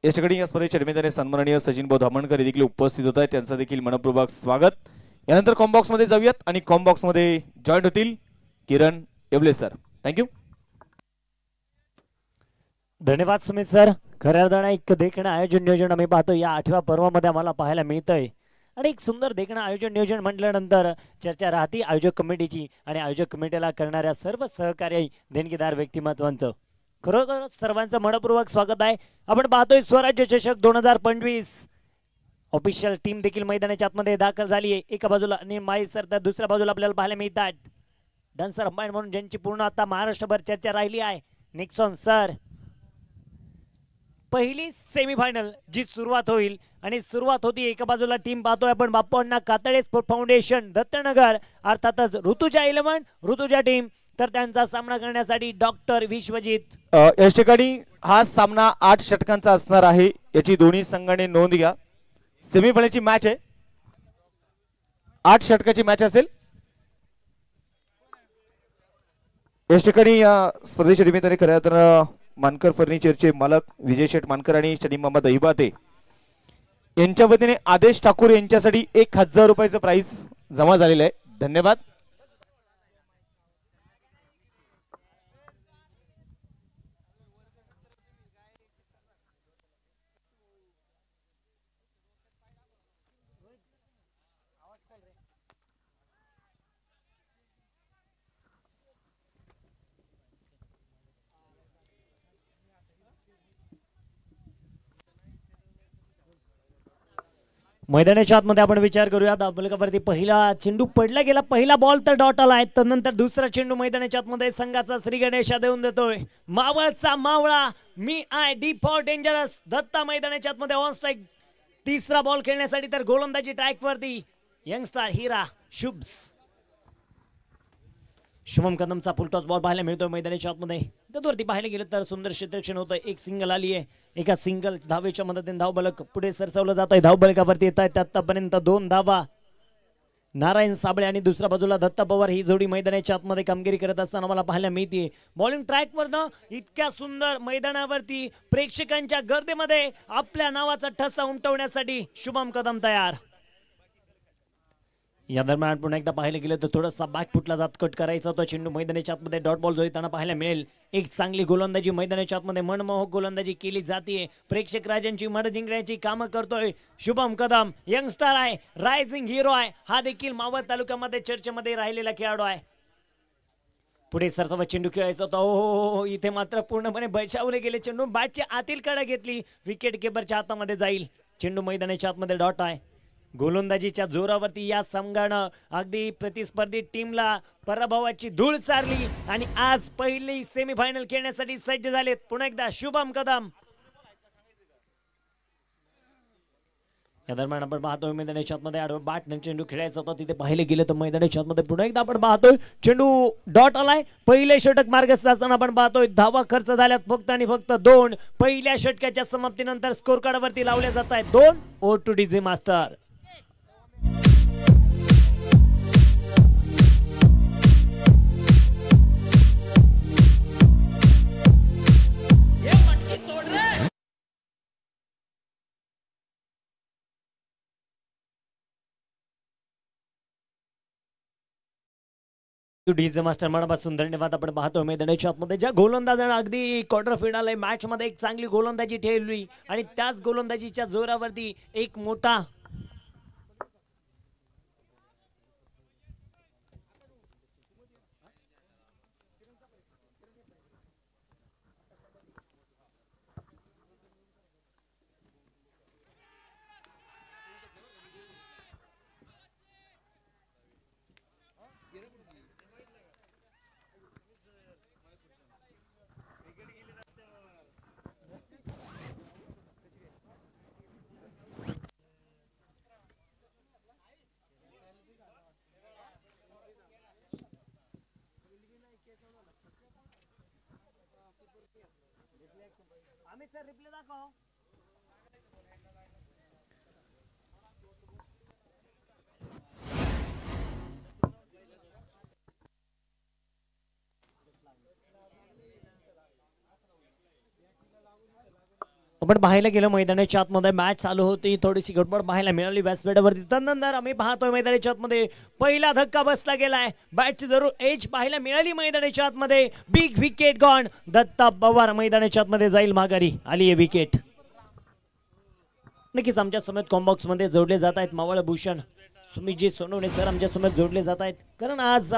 या ठिकाणी या स्पर्धेच्या निमित्ताने सन्माननीय सचिन भाऊ धामणकर देखील उपस्थित होत आहेत, त्यांचं देखील मनपूर्वक स्वागत। यानंतर कॉम्बॉक्स मध्ये जाऊयात आणि कॉम्बॉक्स मध्ये जॉईन होतील किरण येवले सर। थँक्यू। धन्यवाद सुमित सर। खऱ्या अर्थाने एक देखणं आयोजन नियोजन आम्ही पाहतो या 8व्या पर्वामध्ये आम्हाला पाहायला मिळतंय आणि एक सुंदर देखणं आयोजन नियोजन म्हटल्यानंतर चर्चा राहती आयोजक कमिटीची आणि आयोजक कमिटीला करणाऱ्या सर्व सहकारी देणगीदार व्यक्तिमत्वांचं खरोखर सर्वांचं मनपूर्वक स्वागत आहे। आपण पाहतोय स्वराज्य चषक 2025 ऑफिशियल टीम देखील मैदानाच्या आतमध्ये दाखल झाली आहे। एका बाजूला आणि माई सर तर दुसऱ्या बाजूला आपल्याला पाहायला मिळतात डान्सर अंबाईन म्हणून ज्यांची पूर्ण आता महाराष्ट्रभर चर्चा राहिली आहे निक्सॉन सर। पहिली सेमीफायनल जी सुरुवात होईल आणि सुरुवात होती एका बाजूला टीम पाहतोय आपण बाप्पांना कातळे स्पोर्ट फाउंडेशन दत्तनगर अर्थातच ऋतुजा 11 ऋतुजा टीम तर त्यांचा सामना करण्यासाठी डॉक्टर विश्वजित। या ठिकाणी हा सामना 8 षटकांचा असणार आहे, याची दोन्ही संघाने नोंद घ्या। सेमीफायनलची मॅच आहे, 8 षटकाची मॅच असेल। या ठिकाणी या स्पर्धेच्या निमित्ताने खऱ्या अर्थानं मानकर फर्निचरचे मालक विजय शेठ मानकर आणि शनी मोहम्मद अहिबाते यांच्या वतीने आदेश ठाकूर यांच्यासाठी 1000 रुपयाचं प्राइस जमा झालेलं आहे। धन्यवाद। मैदानाच्या आतमध्ये आपण विचार करूया धावफलकावरती पहिला चेंडू पडला गेला, पहिला बॉल तर डॉट आला आहे, त्यानंतर दुसरा चेंडू मैदानाच्या आतमध्ये संघाचा श्री गणेश देऊन देतोय मावळचा मावळा मी I D for dangerous Datta मैदानाच्या आतमध्ये ऑन स्ट्राइक। तिसरा बॉल खेळण्यासाठी तर गोलंदाजी ट्रॅक वरती यंगस्टार हिरा शुभम कदमचा फुल टॉस बॉल पाहायला मिळतोय मैदानाच्या आतमध्ये। त्यावरती पाहायला गेलं तर सुंदर क्षेत्ररक्षण होतं, एक सिंगल आली आहे, एका सिंगल धावेच्या मदतीने धावबलक पुढे सरसावलं जात आहे। धावबलकावरती येत आहेत आतापर्यंत 2 धावा नारायण साबळे आणि दुसऱ्या बाजूला दत्ता पवार ही जोडी मैदानाच्या आतमध्ये कामगिरी करत असताना मला पाहायला मिळते। बॉलिंग ट्रॅकवरनं इतक्या सुंदर मैदानावरती प्रेक्षकांच्या गर्दीमध्ये आपल्या नावाचा ठसा उमटवण्यासाठी शुभम कदम तयार। या दरम्यान पुन्हा एकदा पाहायला गेलं तर थोडासा बॅक फुटला जात कट करायचा होता चेंडू मैदानाच्या आतमध्ये डॉट बॉल जो येताना पाहायला मिळेल। एक चांगली गोलंदाजी मैदानाच्या आतमध्ये मनमोहक गोलंदाजी केली जाते, प्रेक्षक राजांची मन जिंकण्याची कामं करतोय शुभम कदम। यंगस्टार आहे, रायझिंग हिरो आहे, हा देखील मावळ तालुक्यामध्ये चर्चेमध्ये राहिलेला खेळाडू आहे। पुढे सरसावा चेंडू खेळायचा होता, हो इथे मात्र पूर्णपणे बचावले गेले चेंडू, बॅटची आतील कडा घेतली, विकेट किपरच्या हातामध्ये जाईल। चेंडू मैदानाच्या आतमध्ये डॉट आहे। गोलंदाजीच्या जोरावरती या संघानं अगदी प्रतिस्पर्धी टीमला पराभवाची धूळ चारली आणि आज पहिली सेमीफायनल खेळण्यासाठी सज्ज झालेत पुन्हा एकदा शुभम कदम। या दरम्यान आपण पाहतोय मैदानाच्या आतमध्ये आडवा बॅट चेंडू खेळायचा होता, तिथे पाहिले गेले तर मैदानाच्या आतमध्ये पुन्हा एकदा आपण पाहतोय चेंडू डॉट आलाय। पहिले षटक मार्गस्थ असताना आपण पाहतोय धावा खर्च झाल्यात फक्त आणि फक्त 2। पहिल्या षटकाच्या समाप्तीनंतर स्कोर कार्डवरती लावले जात आहेत 2 over two DJ master. DJ master मनापासून धन्यवाद। आपण पाहतोय मैदानाच्या आतमध्ये ज्या गोलंदाजानं अगदी क्वार्टर फायनल मॅच मध्ये एक चांगली गोलंदाजी ठेवली आणि त्याच गोलंदाजीच्या जोरावरती एक मोठा रिप्ले दाखव। आपण पाहायला गेलं मैदानाच्या आतमध्ये मॅच चालू होती, थोडीशी गडबड पाहायला मिळाली व्यासपीठावरती. त्यानंतर आम्ही पाहतोय मैदानाच्या आतमध्ये पहिला धक्का बसला गेलाय. बॅटची जरूर एज पाहायला मिळाली मैदानाच्या आतमध्ये. Big wicket gone. Datta Pawar मैदानाच्या आतमध्ये जाईल माघारी. आली आहे विकेट. नक्कीच आमच्या समेत कॉम्बॉक्स मध्ये जोडले जात आहेत मावळ भूषण सुमितजी सोनवणे सर आमच्या समेत जोडले जात आहेत, कारण आज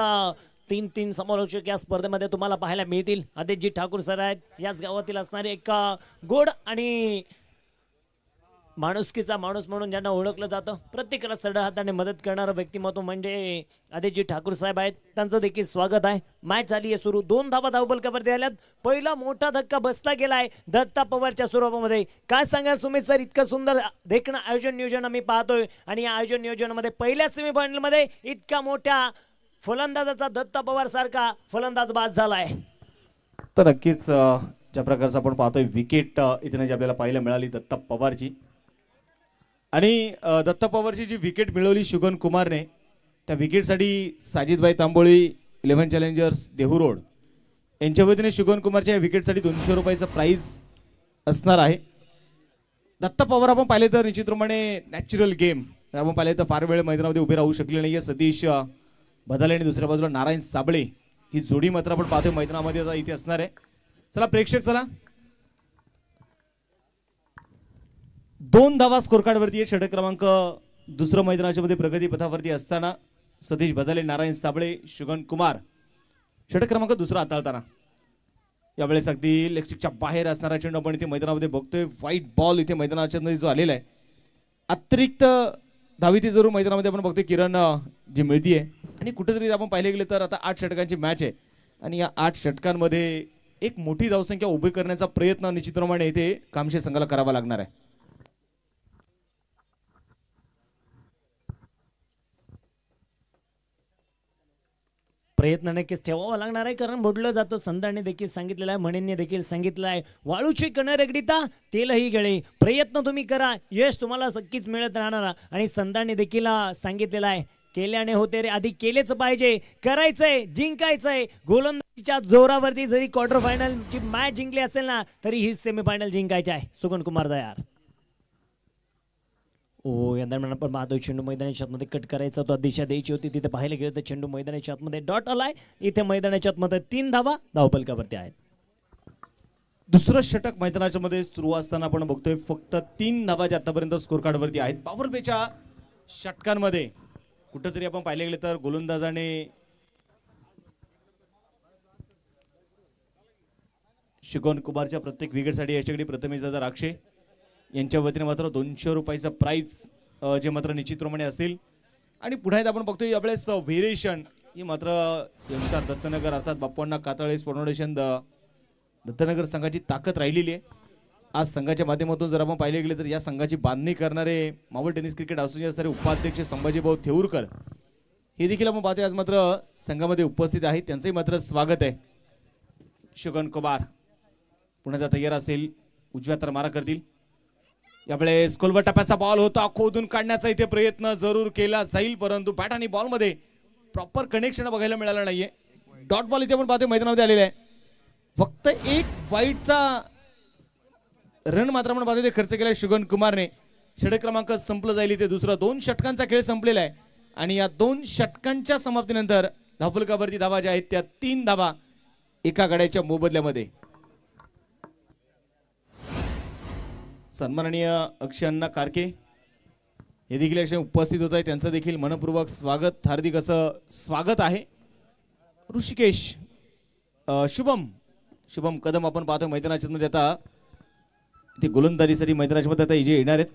तीन समालोचक या स्पर्धेमध्ये तुम्हाला पाहायला मिळतील. आदित्यजी ठाकूर सर आहेत, याच गावातील असणारे एक गोड आणि माणुसकीचा माणूस म्हणून ज्यांना ओळखलं जातं, प्रत्येकाला सरळ हाताने मदत करणारं व्यक्तिमत्व म्हणजे आदित्यजी ठाकूर साहेब आहेत. त्यांचं देखील स्वागत आहे. मॅच झाली आहे सुरू. 2 धावा धावपलकावरती आल्यात. पहिला मोठा धक्का बसला गेलाय दत्ता पवारच्या स्वरूपामध्ये. काय सांगाल सुमित सर, इतकं सुंदर देखणं आयोजन नियोजन आम्ही पाहतोय आणि या आयोजन नियोजनामध्ये पहिल्या सेमीफायनल मध्ये इतका मोठा फलंदाजाचा दत्ता पवार सारखा फलंदाज बाद झालाय. तर नक्कीच ज्या प्रकारचं आपण पाहतोय विकेट इथे जी आपल्याला पाहायला मिळाली दत्ता पवारची, आणि दत्ता पवारची जी विकेट मिळवली शुगन कुमारने, त्या विकेटसाठी साजिदभाई तांबोळी 11 चॅलेंजर्स देहू रोड यांच्या वतीने शुगन कुमारच्या विकेटसाठी 200 रुपयाचं प्राइज असणार आहे. दत्ता पवार आपण पाहिले तर निश्चितप्रमाणे नॅचरल गेम आपण पाहिले तर फार वेळ मैदानामध्ये उभे राहू शकले नाहीये. सतीश बदाले आणि दुसऱ्या बाजूला नारायण साबळे ही जोडी मात्र आपण पाहतोय मैदानामध्ये आता इथे असणार आहे. चला प्रेक्षक, चला 2 धावा स्कोर कार्ड वरती आहे. षटक क्रमांक दुसरं मैदानाच्या मध्ये प्रगती पथावरती असताना सतीश बदाले, नारायण साबळे, शुगन कुमार षटक क्रमांक दुसरा हाताळताना. यावेळेस अगदी लेगस्टिकच्या बाहेर असणारा चेंडू आपण इथे मैदानामध्ये बघतोय. व्हाईट बॉल इथे मैदानाच्या मध्ये जो आलेला आहे, अतिरिक्त धावी ती जरूर मैदानामध्ये आपण बघतोय किरण जी मिळतीये. आणि कुठेतरी आपण पाहिले गेले तर आता 8 षटकांची मॅच आहे आणि या 8 षटकांमध्ये एक मोठी धावसंख्या उभी करण्याचा प्रयत्न निश्चितप्रमाणे इथे कामशे संघाला करावा लागणार आहे. प्रयत्न नक्कीच ठेवावा लागणार आहे, कारण बोललं जातं, संतांनी देखील सांगितलेलं आहे, म्हणेंनी देखील सांगितलं आहे, वाळूची कणं रगडीता तेलही गळे. प्रयत्न तुम्ही करा, यश तुम्हाला नक्कीच मिळत राहणार. आणि संतांनी देखील सांगितलेलं आहे, केल्याने होते रे, आधी केलेच पाहिजे, करायचंय, जिंकायचंय. गोलंदाजीच्या जोरावरती जरी क्वार्टर फायनलची मॅच जिंकली असेल ना, तरी ही सेमीफायनल जिंकायची आहे. सुगन कुमार तयार. या दरम्यान आपण पाहतोय चेंडू मैदानाच्या आतमध्ये कट करायचा, तो दिशा द्यायची होती, तिथे पाहायला गेलं तर चेंडू मैदानाच्या आतमध्ये डॉट आलाय. इथे मैदानाच्या आतमध्ये 3 धावा धावपलकावरती आहेत. दुसरं षटक मैदानाच्या मध्ये सुरू असताना आपण बघतोय फक्त 3 धावा ज्या आतापर्यंत स्कोर कार्ड वरती आहेत. पॉवर प्लेच्या षटकांमध्ये कुठेतरी आपण पाहिले गेले तर गोलंदाजाने शुगन कुमारच्या प्रत्येक विकेटसाठी याच्याकडे प्रथमेश दादा राक्षे यांच्या वतीने मात्र 200 रुपयाचं प्राइज जे मात्र निश्चितप्रमाणे असेल. आणि पुन्हा एकदा आपण बघतोय यावेळेस व्हेरिएशन ही मात्र यमशार दत्तनगर अर्थात बाप्पांना कातळे फाउंडेशन दत्तनगर संघाची ताकद राहिलेली आहे. आज संघाच्या माध्यमातून जर आपण पाहिले गेले तर या संघाची बांधणी करणारे मावळ टेनिस क्रिकेट असोसिएशन असणारे उपाध्यक्ष संभाजीभाऊ थेऊरकर हे देखील आपण पाहतोय आज मात्र संघामध्ये उपस्थित आहेत. त्यांचंही मात्र स्वागत आहे. शुगन कुमार पुन्हा तयार असेल, उजव्या तर मारा करतील. यावेळेस खोलवर टप्प्याचा बॉल होता, खोदून काढण्याचा इथे प्रयत्न जरूर केला जाईल, परंतु बॅट आणि बॉल मध्ये प्रॉपर कनेक्शन बघायला मिळालं नाहीये. डॉट बॉल इथे आपण पाहतोय मैदानामध्ये आलेला आहे. फक्त एक वाईटचा रन मात्र आपण पाहतोय खर्च केलाय शुगन कुमारने. षटक क्रमांक संपलं जाईल इथे. दुसरा 2 षटकांचा खेळ संपलेला आहे आणि या 2 षटकांच्या समाप्तीनंतर धावफलकावरती धावा ज्या आहेत त्या 3 धावा एका गड्याच्या मोबदल्यामध्ये. सन्माननीय अक्षयअण्णा कारके हे देखील उपस्थित होत आहे, त्यांचं देखील मनपूर्वक स्वागत, हार्दिक असं स्वागत आहे. ऋषिकेश शुभम कदम आपण पाहतोय मैदानाच्या मध्ये आता ते गोलंदाजीसाठी मैदानाच्या मध्ये आता इजे येणार आहेत.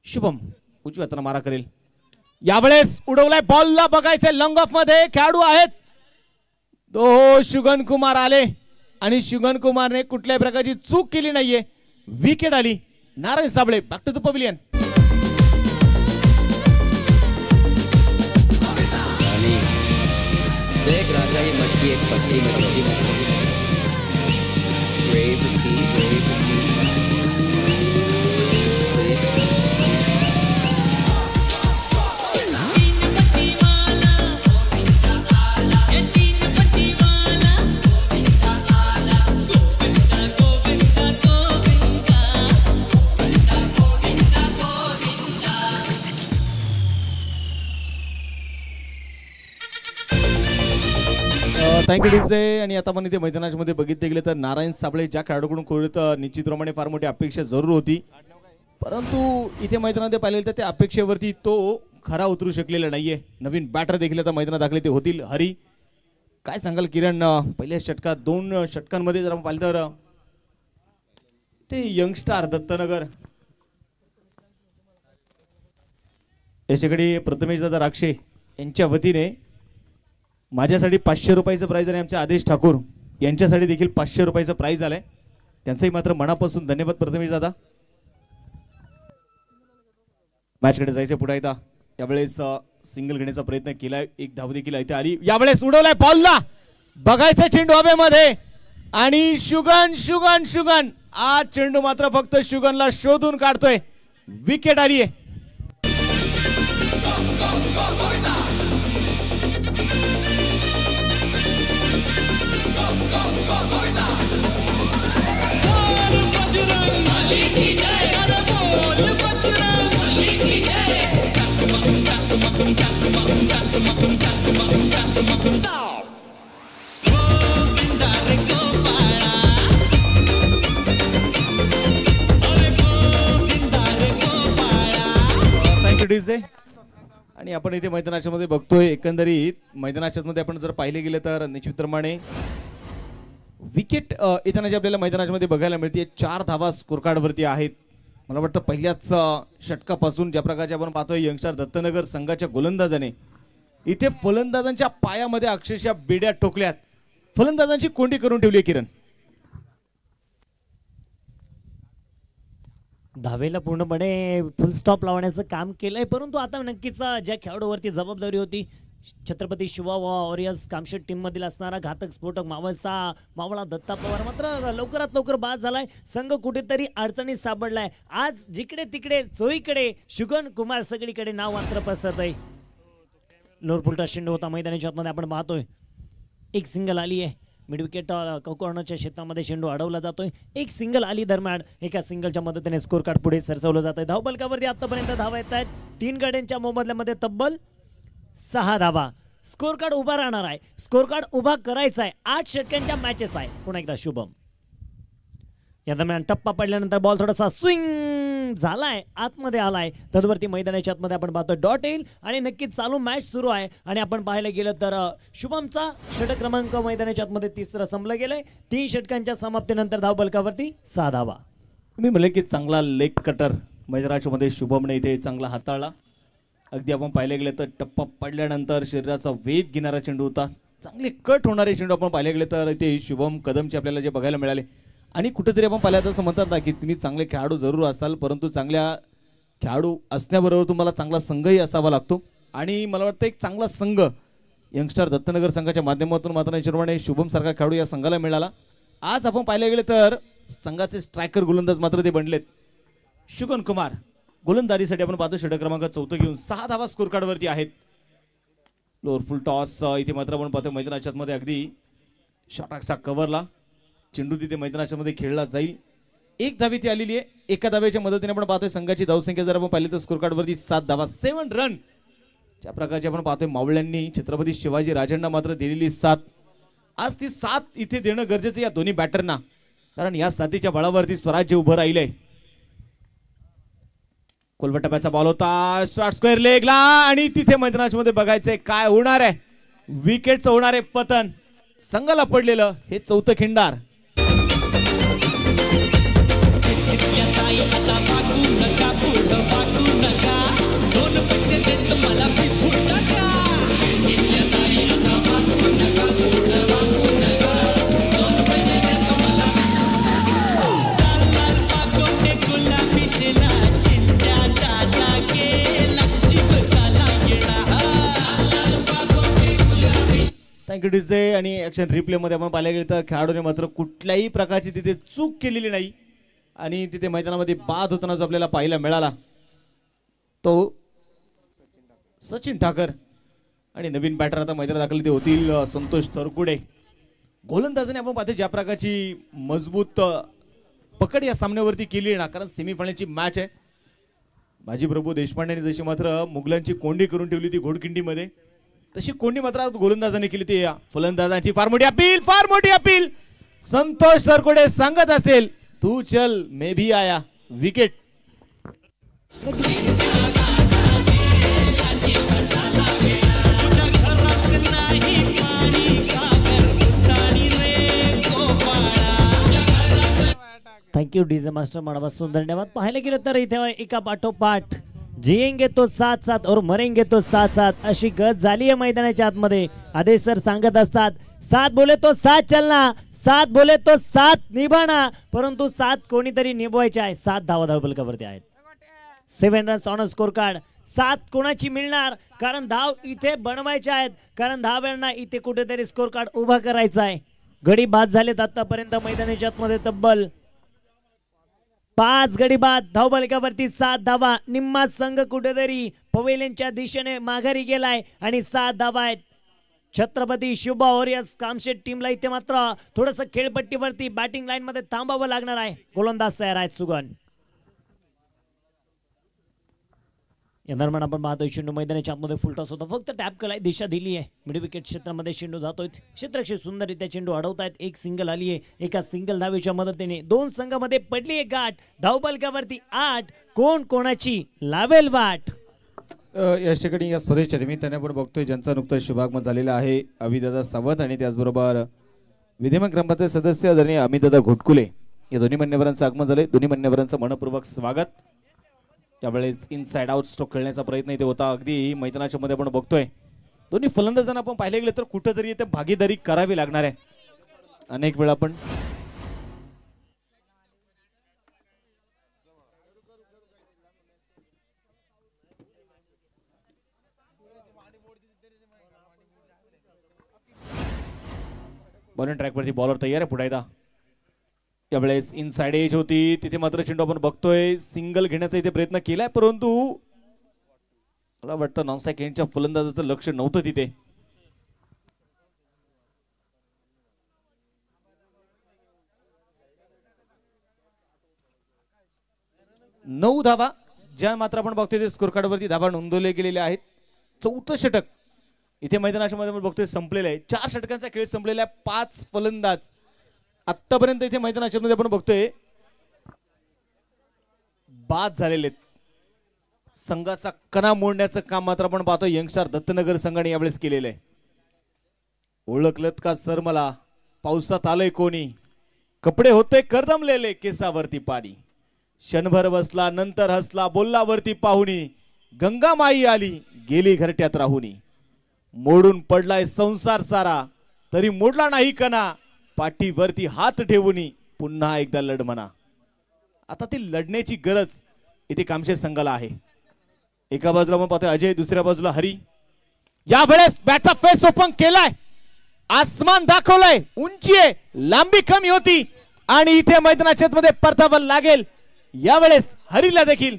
शुभम उजव्या हाताने मारा करेल. यावेळेस उडवलाय बॉलला, बघायचे लॉंग ऑफ मध्ये खेळाडू आहेत. शुगन कुमार आले आणि शुगन कुमारने कुठल्याही प्रकारची चूक केली नाहीये. विकेट आली. Narayan Sable back to the pavilion. देख राजा ये मटकी एक पट्टी में लगी brave sleep थँक्यू डीजे. आणि आता आपण इथे मैदानामध्ये बघितले गेले तर नारायण साबळे ज्या खेळाडूकडून खोळत निश्चितप्रमाणे फार मोठी अपेक्षा जरूर होती, परंतु इथे मैदानामध्ये पाहिले तर त्या अपेक्षेवरती तो खरा उतरू शकलेला नाहीये. नवीन बॅटर देखील आता मैदानात दाखले ते होतील. हरी, काय सांगाल किरण? पहिल्या षटकात 2 षटकांमध्ये जर आपण पाहिलं तर ते यंगस्टार दत्तनगर याच्याकडे प्रथमेश दादा राक्षे यांच्या वतीने माझ्यासाठी 500 रुपयाचं प्राइज आणि आमचे आदेश ठाकूर यांच्यासाठी देखील 500 रुपयाचं प्राइज आलंय. त्यांचंही मात्र मनापासून धन्यवाद प्रथमेश दादा. मॅचकडे जायचं पुढे एकदा. यावेळेस सिंगल घेण्याचा प्रयत्न केलाय, एक धाव देखील इथे आली. यावेळेस उडवलाय बॉलला, बघायचं चेंडू हवेमध्ये आणि शुगन शुगन शुगन आज चेंडू मात्र फक्त शुगनला शोधून काढतोय. विकेट आली आहे. डीजे. आणि आपण इथे मैदानाच्या मध्ये बघतोय एकंदरीत मैदानाच्या मध्ये आपण जर पाहिले गेले तर निश्चितप्रमाणे विकेट येताना जे आपल्याला मैदानाच्या मध्ये बघायला मिळते 4 धावा स्कोर कार्ड वरती आहेत. मला वाटतं पहिल्याच षटकापासून ज्या प्रकारचे आपण पाहतोय यंगस्टर दत्तनगर संघाच्या गोलंदाजाने इथे फलंदाजांच्या पायामध्ये अक्षरशः बेड्या ठोकल्यात, फलंदाजांची कोंडी करून ठेवली. किरण, धावेला पूर्णपणे फुल स्टॉप लावण्याचं काम केलंय, परंतु आता नक्कीच ज्या खेळाडूवरती जबाबदारी होती छत्रपती शिवा वॉरियर्स कामशेट टीम मधील असणारा घातक स्फोटक मावळा दत्ता पवार मात्र लवकरात लवकर बाद झालाय. संघ कुठेतरी अडचणीत सापडलाय. आज जिकडे तिकडे चोहीकडे शुगन कुमार सगळीकडे नाव मात्र पसरत आहे. लोरपुलटा चेंडू होता मैदानाच्या आतमध्ये आपण पाहतोय. एक सिंगल आली आहे. मिड विकेट कॉर्नरच्या क्षेत्रामध्ये चेंडू अडवला जातोय. एक सिंगल आली दरम्यान एका सिंगलच्या मदतीने स्कोर कार्ड पुढे सरसवलं जात आहे. धावफलकावरती आतापर्यंत धावा येत आहेत 3 गाड्यांच्या मोबदल्यामध्ये तब्बल 6 धावा. स्कोर कार्ड उभा राहणार आहे. स्कोर कार्ड उभा करायचा आहे. 8 षटकांच्या मॅचेस आहे. पुन्हा एकदा शुभम. या दरम्यान टप्पा पडल्यानंतर बॉल थोडासा स्विंग झालाय, आतमध्ये आलाय. तदवरती मैदानाच्या आतमध्ये आपण पाहतोय डॉट येईल आणि नक्कीच चालू मॅच सुरू आहे. आणि आपण पाहायला गेलं तर शुभमचा षटक क्रमांक मैदानाच्या आतमध्ये 3रं संपलं गेलंय. 3 षटकांच्या समाप्तीनंतर धावफलकावरती 6 धावा. मी म्हणले की चांगला लेग कटर मैदानाच्या मध्ये शुभमने इथे चांगला हाताळला. अगदी आपण पाहिले गेले तर टप्पा पडल्यानंतर शरीराचा वेध घेणारा चेंडू होता. चांगले कट होणारे चेंडू आपण पाहिले गेले तर इथे शुभम कदमचे आपल्याला जे बघायला मिळाले. आणि कुठेतरी आपण पाहिलं तर असं म्हणतात ना की तुम्ही चांगले खेळाडू जरूर असाल, परंतु चांगल्या खेळाडू असण्याबरोबर तुम्हाला चांगला संघही असावा लागतो. आणि मला वाटतं एक चांगला संघ यंगस्टर दत्तनगर संघाच्या माध्यमातून मात्र निश्चितपणे शुभम सारखा खेळाडू या संघाला मिळाला. आज आपण पाहिले गेले तर संघाचे स्ट्रायकर गोलंदाज मात्र ते बनलेत. शुगन कुमार गोलंदाजीसाठी आपण पाहतो षटक क्रमांक 4 घेऊन 6 धावा स्कोर कार्ड वरती आहेत. लोअर फुल टॉस इथे मात्र आपण पाहतो मैदानाच्या मध्ये अगदी शॉर्ट कव्हरला चेंडू तिथे मैदानाच्या मध्ये खेळला जाईल. 1 धाव इथे आलेली आहे. एका धावेच्या मदतीने आपण पाहतोय संघाची धावसंख्या जर आपण पाहिली तर स्कोर कार्ड वरती 7 धावा 7 रन. ज्या प्रकारचे आपण पाहतोय मावळ्यांनी छत्रपती शिवाजी राजांना मात्र दिलेली 7. आज ती 7 इथे देणं गरजेचं या दोन्ही बॅटरना, कारण या साथीच्या बळावरती स्वराज्य उभं राहिलंय. कोलवटाप्याचा बॉल होता शॉर्ट स्क्वेअर लेगला आणि तिथे मैदानाच्या मध्ये बघायचंय काय होणार आहे. विकेटचं होणार आहे पतन. संघाला पडलेलं हे 4थं खिंडार. Thank you DJ. आणि ऍक्शन रिप्ले मध्ये आपण पाहिलं गेलं तर खेळाडूने मात्र कुठल्याही प्रकारची तिथे चूक केलेली नाही आणि तिथे मैदानामध्ये बाद होताना जो आपल्याला पाहायला मिळाला तो सचिन ठाकर. आणि नवीन बॅटर आता मैदानात दाखल ते होतील संतोष तरकुडे. गोलंदाजाने आपण पाहतो ज्या प्रकारची मजबूत पकड या सामन्यावरती केली ना, कारण सेमीफायनलची मॅच आहे. बाजी प्रभू देशपांडेने जशी मात्र मुघलांची कोंडी करून ठेवली ती घोडखिंडीमध्ये, तशी कोणी मात्र गोलंदाजाने केली ती फलंदाजांची फार मोठी अपील संतोष सरकोडे सांगत असेल तू चल मे भी आया विकेट. थँक्यू डीजे मास्टर मनापासून धन्यवाद. पाहायला गेलं तर इथे एका पाठोपाठ जिएंगे तो साथ साथ और मरेंगे तो साथ साथ अशी गत झाली आहे मैदानाच्या आतमध्ये. आदेश सर सांगत असतात साथ बोले तो साथ चलना, साथ बोले तो साथ निभाना, परंतु साथ कोणीतरी निभवायचे आहे. 7 धावा धावपलकावरती आहेत. 7 रन्स ऑन स्कोर कार्ड. 7 कोणाची मिळणार, कारण धाव इथे बनवायचे आहेत, कारण धाव्यांना इथे कुठेतरी स्कोर कार्ड उभा करायचा आहे. गडी बाद झालेत आतापर्यंत मैदानाच्या आतमध्ये तब्बल 5 गडी बाद. धावपलकावरती 7 धावा. निम्मा संघ कुठेतरी पवेलियनच्या दिशेने माघारी गेलाय आणि 7 धावा आहेत. छत्रपती शिवबा वॉरियर्स कामशेट टीमला इथे मात्र थोडस खेळपट्टीवरती बॅटिंग लाईन मध्ये थांबावं लागणार आहे. गोलंदाज तयार आहेत सुगन. या दरम्यान आपण पाहतोय चेंडू मैदानाच्या आतमध्ये फुलटॉस होता, फक्त टॅप केलाय, दिशा दिली आहे. मिड विकेट क्षेत्रामध्ये चेंडू जातोय. क्षेत्रक्षेत्र सुंदररित्या चेंडू अडवतायत. एक सिंगल आली आहे. एका सिंगल धावेच्या मदतीने 2 संघामध्ये पडली एक गाठ. धावपलकावरती 8. कोण कोणाची लावेल वाट. या ठिकाणी या स्पर्धेच्या निमित्ताने आपण बघतोय ज्यांचा नुकताच शुभागमन झालेला आहे अभिदादा सावंत आणि त्याचबरोबर विधिमंडळ ग्रामपंचायत सदस्य आदरणीय अमितदादा घोटकुले या दोन्ही मान्यवरांचं आगमन झाले. दोन्ही मान्यवरांचं मनपूर्वक स्वागत. यावेळेस इनसाइड आउट स्ट्रोक खेळण्याचा प्रयत्न इथे होता. अगदी मैदानाच्या मध्ये आपण बघतोय दोन्ही फलंदाजांना आपण पाहिले गेले तर कुठेतरी इथे भागीदारी करावी लागणार आहे. अनेक वेळा आपण बॉलिंग ट्रॅक वरती बॉलर तयार आहे. पुढे एकदा यावेळेस इनसाइड एज होती तिथे मात्र चेंडू आपण बघतोय सिंगल घेण्याचा इथे प्रयत्न केलाय, परंतु मला वाटतं नॉनस्ट्राइक एंडच्या फलंदाजाचं लक्ष नव्हतं तिथे. नऊ धावा ज्या मात्र आपण बघतोय ते स्कोर कार्ड वरती धावा नोंदवले गेलेले आहेत. 4थं षटक इथे मैदानाच्या मध्ये आपण बघतोय संपलेलं आहे. 4 षटकांचा खेळ संपलेला आहे. 5 फलंदाज आतापर्यंत इथे मैदानाच्या मध्ये आपण बघतोय बाद झालेले आहेत. संघाचा कणा मोडण्याचं काम मात्र आपण पाहतोय यंगस्टार दत्तनगर संघाने यावेळेस केलेलं आहे. ओळखलत का सर मला, पावसात आलंय कोणी, कपडे होते करदमलेले केसावरती पाणी, क्षणभर बसला नंतर हसला बोलला वरती पाहुणी, गंगा माई आली गेली घरट्यात राहुनी, मोडून पडलाय संसार सारा तरी मोडला नाही कणा, पाठीवरती हात ठेवूनी पुन्हा एकदा लढ म्हणा. आता ती लढण्याची गरज इथे कामशेत संघाला आहे. एका बाजूला आपण पाहतोय अजय, दुसऱ्या बाजूला हरी. यावेळेस बॅटचा फेस ओपन केलाय, आसमान दाखवलंय, उंची आहे, लांबी कमी होती आणि इथे मैदानाच्या मध्ये परतावं लागेल. यावेळेस हरीला देखील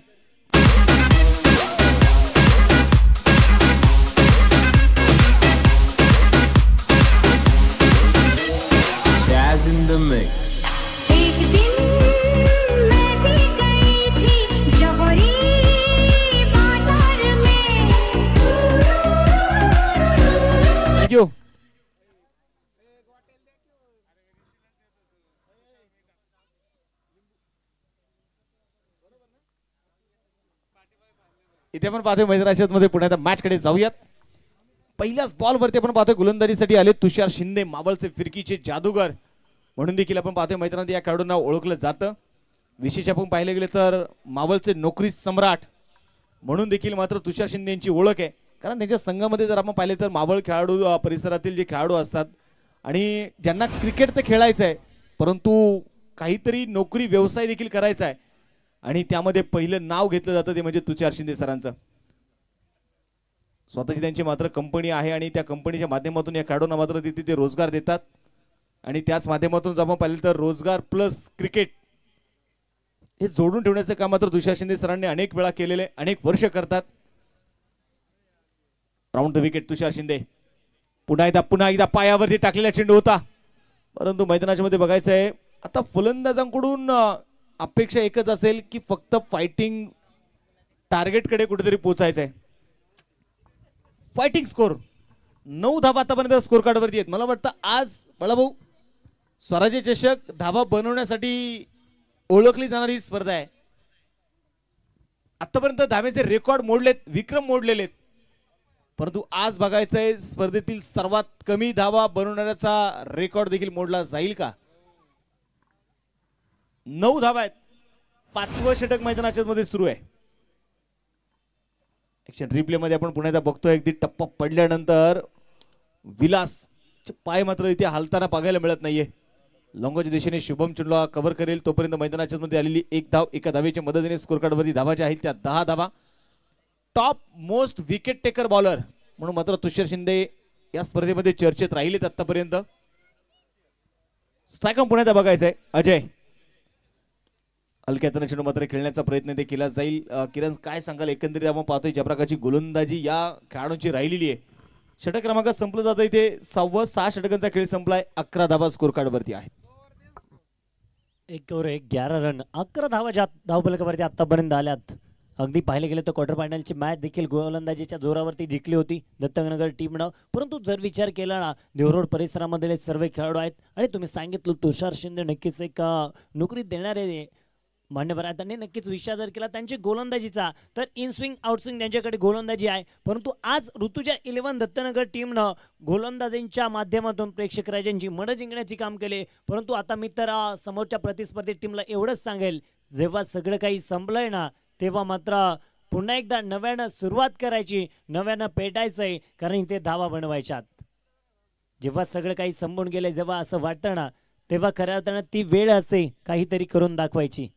Jazz in the mix. एक दिन मैं भी गई थी जौहरी बाजार में. थँक्यू. इथे आपण पाहतोय मैदानाच्या मध्ये पुण्यात मॅच कडे जाऊयात. पहिल्याच बॉल वरती आपण पाहतोय गोलंदाजीसाठी आले तुषार शिंदे, मावळचे फिरकीचे जादूगर म्हणून देखील आपण पाहतोय मैदानात या खेळाडूंना ओळखलं जातं. विशेष आपण पाहिले गेले तर मावळचे नोकरी सम्राट म्हणून देखील मात्र तुषार शिंदे यांची ओळख आहे. कारण त्यांच्या संघामध्ये जर आपण पाहिले तर मावळ खेळाडू परिसरातील जे खेळाडू असतात आणि ज्यांना क्रिकेट तर खेळायचं आहे परंतु काहीतरी नोकरी व्यवसाय देखील करायचा आहे आणि त्यामध्ये पहिलं नाव घेतलं जातं ते म्हणजे तुषार शिंदे सरांचं. स्वतःची त्यांची मात्र कंपनी आहे आणि त्या कंपनीच्या माध्यमातून या खेळाडूंना मात्र ते रोजगार देतात आणि त्याच माध्यमातून जर आपण पाहिलं तर रोजगार प्लस क्रिकेट हे जोडून ठेवण्याचं काम मात्र तुषार शिंदे सरांनी अनेक वेळा केलेले, अनेक वर्ष करतात. राऊंड द विकेट तुषार शिंदे. पुन्हा एकदा पायावरती टाकलेला चेंडू होता परंतु मैदानाच्या मध्ये बघायचं आहे आता फलंदाजांकडून अपेक्षा एकच असेल की फक्त फायटिंग टार्गेट कडे कुठेतरी पोहोचायचं आहे. फायटिंग स्कोर 9 धावा आतापर्यंत स्कोर कार्ड वरती आहेत. मला वाटतं आज बाळाभाऊ स्वराज्य चषक धावा बनवण्यासाठी ओळखली जाणारी स्पर्धा आहे. आतापर्यंत धावेचे रेकॉर्ड मोडलेत, विक्रम मोडलेले आहेत, परंतु आज बघायचंय स्पर्धेतील सर्वात कमी धावा बनवणाऱ्याचा रेकॉर्ड देखील मोडला जाईल का. 9 धावा आहेत. 5वं षटक मैदानाच्या मध्ये सुरू आहे. ऍक्शन रिप्ले मध्ये आपण पुन्हा एकदा बघतोय अगदी टप्पा पडल्यानंतर विलास पाय मात्र इथे हालताना बघायला मिळत नाहीये. लॉंगोच्या दिशेने शुभम चुंडला कव्हर करेल तोपर्यंत मैदानाच्या मध्ये आलेली एक धाव, एका धावेच्या मदतीने स्कोर कार्ड वरती धावाच्या आहेत त्या 10 धावा. Top most wicket taker bowler म्हणून मात्र तुषार शिंदे या स्पर्धेमध्ये चर्चेत राहिलेत आतापर्यंत. स्ट्राईक पुन्हा एकदा बघायचंय. अजय हलक्या चेंडू मात्र खेळण्याचा प्रयत्न ते केला जाईल. किरण काय सांगाल एकंदरीत आपण पाहतोय ज्या प्रकारची गोलंदाजी या खेळाडूंची राहिलेली आहे. षटक क्रमांक संपलं जातं इथे 6 षटकांचा खेळ संपलाय. 11 धावा स्कोर कार्ड वरती आहेत. 1 ओव्हर 11 रन 11 धावा ज्या धावफलकावरती आतापर्यंत आल्यात. अगदी पाहिले गेले तर क्वार्टर फायनलची मॅच देखील गोलंदाजीच्या जोरावरती जिंकली होती दत्तनगर टीमनं. परंतु जर विचार केला ना देवरोड परिसरामधले सर्व खेळाडू आहेत आणि तुम्ही सांगितलं तुषार शिंदे नक्कीच एक नोकरी देणारे मान्यवर आहेत. त्यांनी नक्कीच विचार जर केला त्यांची गोलंदाजीचा तर इन स्विंग आउट स्विंग त्यांच्याकडे गोलंदाजी आहे. परंतु आज ऋतुजा 11 दत्तनगर टीमनं गोलंदाजींच्या माध्यमातून प्रेक्षक राजांची मनं जिंकण्याचे काम केले. परंतु आता मी तर समोरच्या प्रतिस्पर्धी टीमला एवढंच सांगेल जेव्हा सगळं काही संपलंय ना तेव्हा मात्र पुन्हा एकदा नव्यानं सुरुवात करायची, नव्यानं पेटायचंय, कारण इथे धावा बनवायच्यात. जेव्हा सगळं काही संपून गेले जेव्हा असं वाटतं ना तेव्हा खऱ्या अर्थानं ती वेळ असते काहीतरी करून दाखवायची.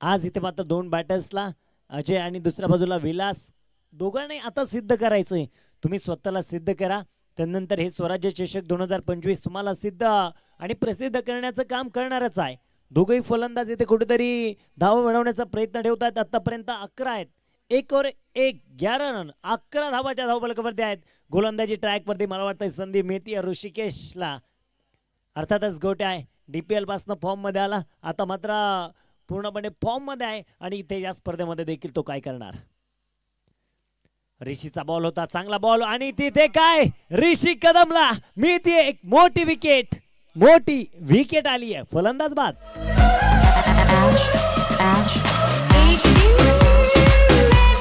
आज इथे मात्र 2 बॅटर्सला अजय आणि दुसऱ्या बाजूला विलास दोघांनी आता सिद्ध करायचंय. तुम्ही स्वतःला सिद्ध करा, त्यानंतर हे स्वराज्य चषक 2025 तुम्हाला सिद्ध आणि प्रसिद्ध करण्याचं काम करणारच आहे. दोघंही फलंदाज इथे कुठेतरी धावा बनवण्याचा प्रयत्न ठेवतात. आतापर्यंत 11 आहेत. 1 ओव्हर 11 रन 11 धावाच्या धावफलकावरती आहेत. गोलंदाजी ट्रॅकवरती मला वाटतं संधी मिळते ऋषिकेशला. अर्थातच गोट्या आहे DPL पासून फॉर्म मध्ये आला, आता मात्र पूर्णपणे फॉर्म मध्ये आहे आणि इथे या स्पर्धेमध्ये देखील तो काय करणार. ऋषीचा बॉल होता, चांगला बॉल आणि तिथे काय ऋषी कदमला मिळते एक मोठी विकेट आली आहे. फलंदाज बाद. एक दिन मैं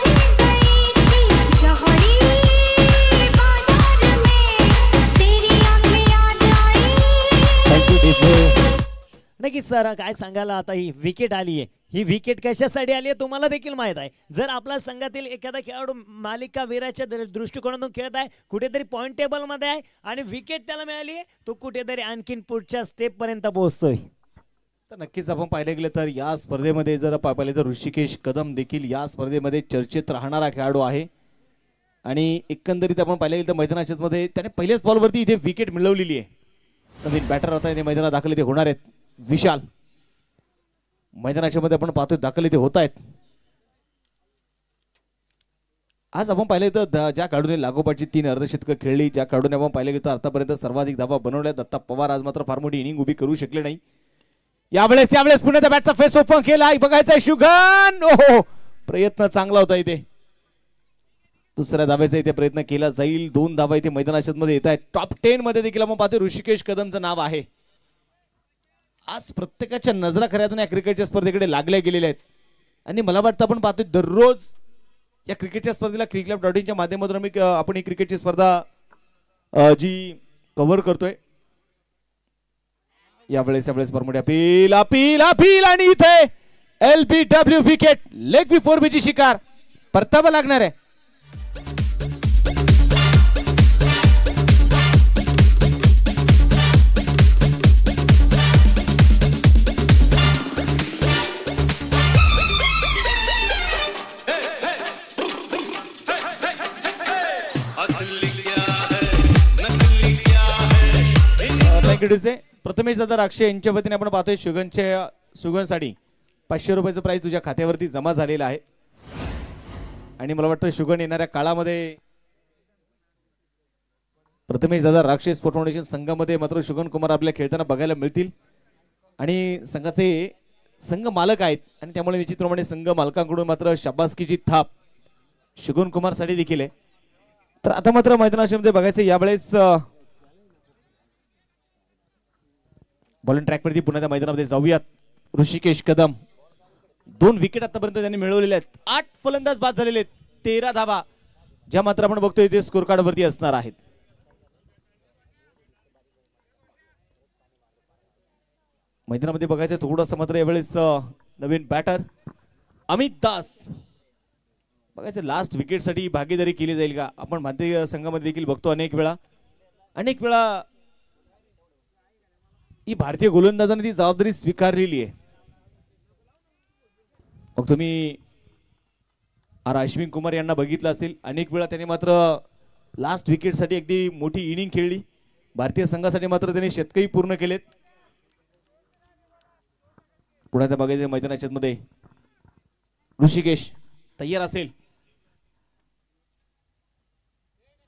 भी गई थी जौहरी बाजार में तेरी आंखें याद आई. नक्की सर काय सांगायला आता ही विकेट आली आहे. ही विकेट कशासाठी आली आहे तुम्हाला देखील माहित आहे. जर आपल्या संघातील एखादा खेळाडू मालिका वीराच्या दृष्टिकोनातून खेळत आहे, कुठेतरी पॉइंट टेबल मध्ये आहे आणि विकेट त्याला मिळाली आहे, तो कुठेतरी आणखीन पुढच्या स्टेप पर्यंत पोहोचतोय. तर नक्कीच आपण पाहिले गेलं तर या स्पर्धेमध्ये जर पाहिले तर ऋषिकेश कदम देखील या स्पर्धेमध्ये चर्चेत राहणारा खेळाडू आहे. आणि एकंदरीत आपण पाहिले गेलं तर मैदानाच्या मध्ये त्याने पहिल्याच बॉलवरती इथे विकेट मिळवलेली आहे. नवीन बॅटर आता इथे मैदानात दाखल इथे होणार आहेत. विशाल मैदानाच्या मध्ये आपण पाहतोय दाखल इथे होत आहेत. आज आपण पाहिले तर ज्या खेळाडूने लागोपाठची 3 अर्धशतकं खेळली, ज्या खेळाडूने आपण पाहिले तर आतापर्यंत सर्वाधिक धावा बनवल्या, दत्ता पवार आज मात्र फार मोठी इनिंग उभी करू शकले नाही. यावेळेस पुन्हा बॅटचा फेस ओपन केला, बघायचा शुगन. ओहो प्रयत्न चांगला होता इथे. दुसऱ्या धावेचा इथे प्रयत्न केला जाईल. 2 धावा इथे मैदानाच्या मध्ये येत आहेत. टॉप 10 मध्ये देखील आपण पाहतोय ऋषिकेश कदमचं नाव आहे. आज प्रत्येकाच्या नजरा खऱ्या या क्रिकेटच्या स्पर्धेकडे लागल्या गेलेल्या आहेत आणि मला वाटतं आपण पाहतोय दररोज या क्रिकेटच्या स्पर्धेला crickclub.in च्या माध्यमातून आपण ही क्रिकेटची स्पर्धा जी कव्हर करतोय. यावेळेस परमोडी अपील आणि इथे LBW विकेट लेग बिफोर बीची शिकार परतावा लागणार आहे. प्रथमेश दादा राक्षे यांच्या वतीने आपण पाहतोय शुगनसाठी 500 रुपयाचं प्राइस तुझ्या खात्यावरती जमा झालेलं आहे. आणि मला वाटतं शुगन येणाऱ्या काळामध्ये प्रथमेश दादा राक्षे स्पोर्ट फाउंडेशन संघामध्ये मात्र शुगन कुमार आपल्या खेळताना बघायला मिळतील आणि संघाचे संघ मालक आहेत आणि त्यामुळे निश्चितप्रमाणे संघ मालकांकडून मात्र शाबासकीची थाप शुगन कुमार साठी देखील आहे. तर आता मात्र मैदानामध्ये बघायचं यावेळेस बॉलिंग ट्रॅकवरती पुन्हा त्या मैदानामध्ये जाऊयात. ऋषिकेश कदम 2 विकेट आतापर्यंत त्यांनी मिळवलेले आहेत. 8 फलंदाज बाद झालेले आहेत. 13 धावा ज्या मात्र आपण बघतोय ते स्कोर कार्ड वरती असणार आहेत. मैदानामध्ये बघायचं थोडंसं मात्र यावेळेस नवीन बॅटर अमित दास बघायचं लास्ट विकेट साठी भागीदारी केली जाईल का. आपण भारतीय संघामध्ये देखील बघतो अनेक वेळा ही भारतीय गोलंदाजांनी ती जबाबदारी स्वीकारलेली आहे. मग तुम्ही अश्विन कुमार यांना बघितलं असेल अनेक वेळा त्यांनी मात्र लास्ट विकेटसाठी अगदी मोठी इनिंग खेळली. भारतीय संघासाठी मात्र त्यांनी शतकही पूर्ण केलेत. पुण्यात बघायचं मैदानाच्या मध्ये ऋषिकेश तयार असेल.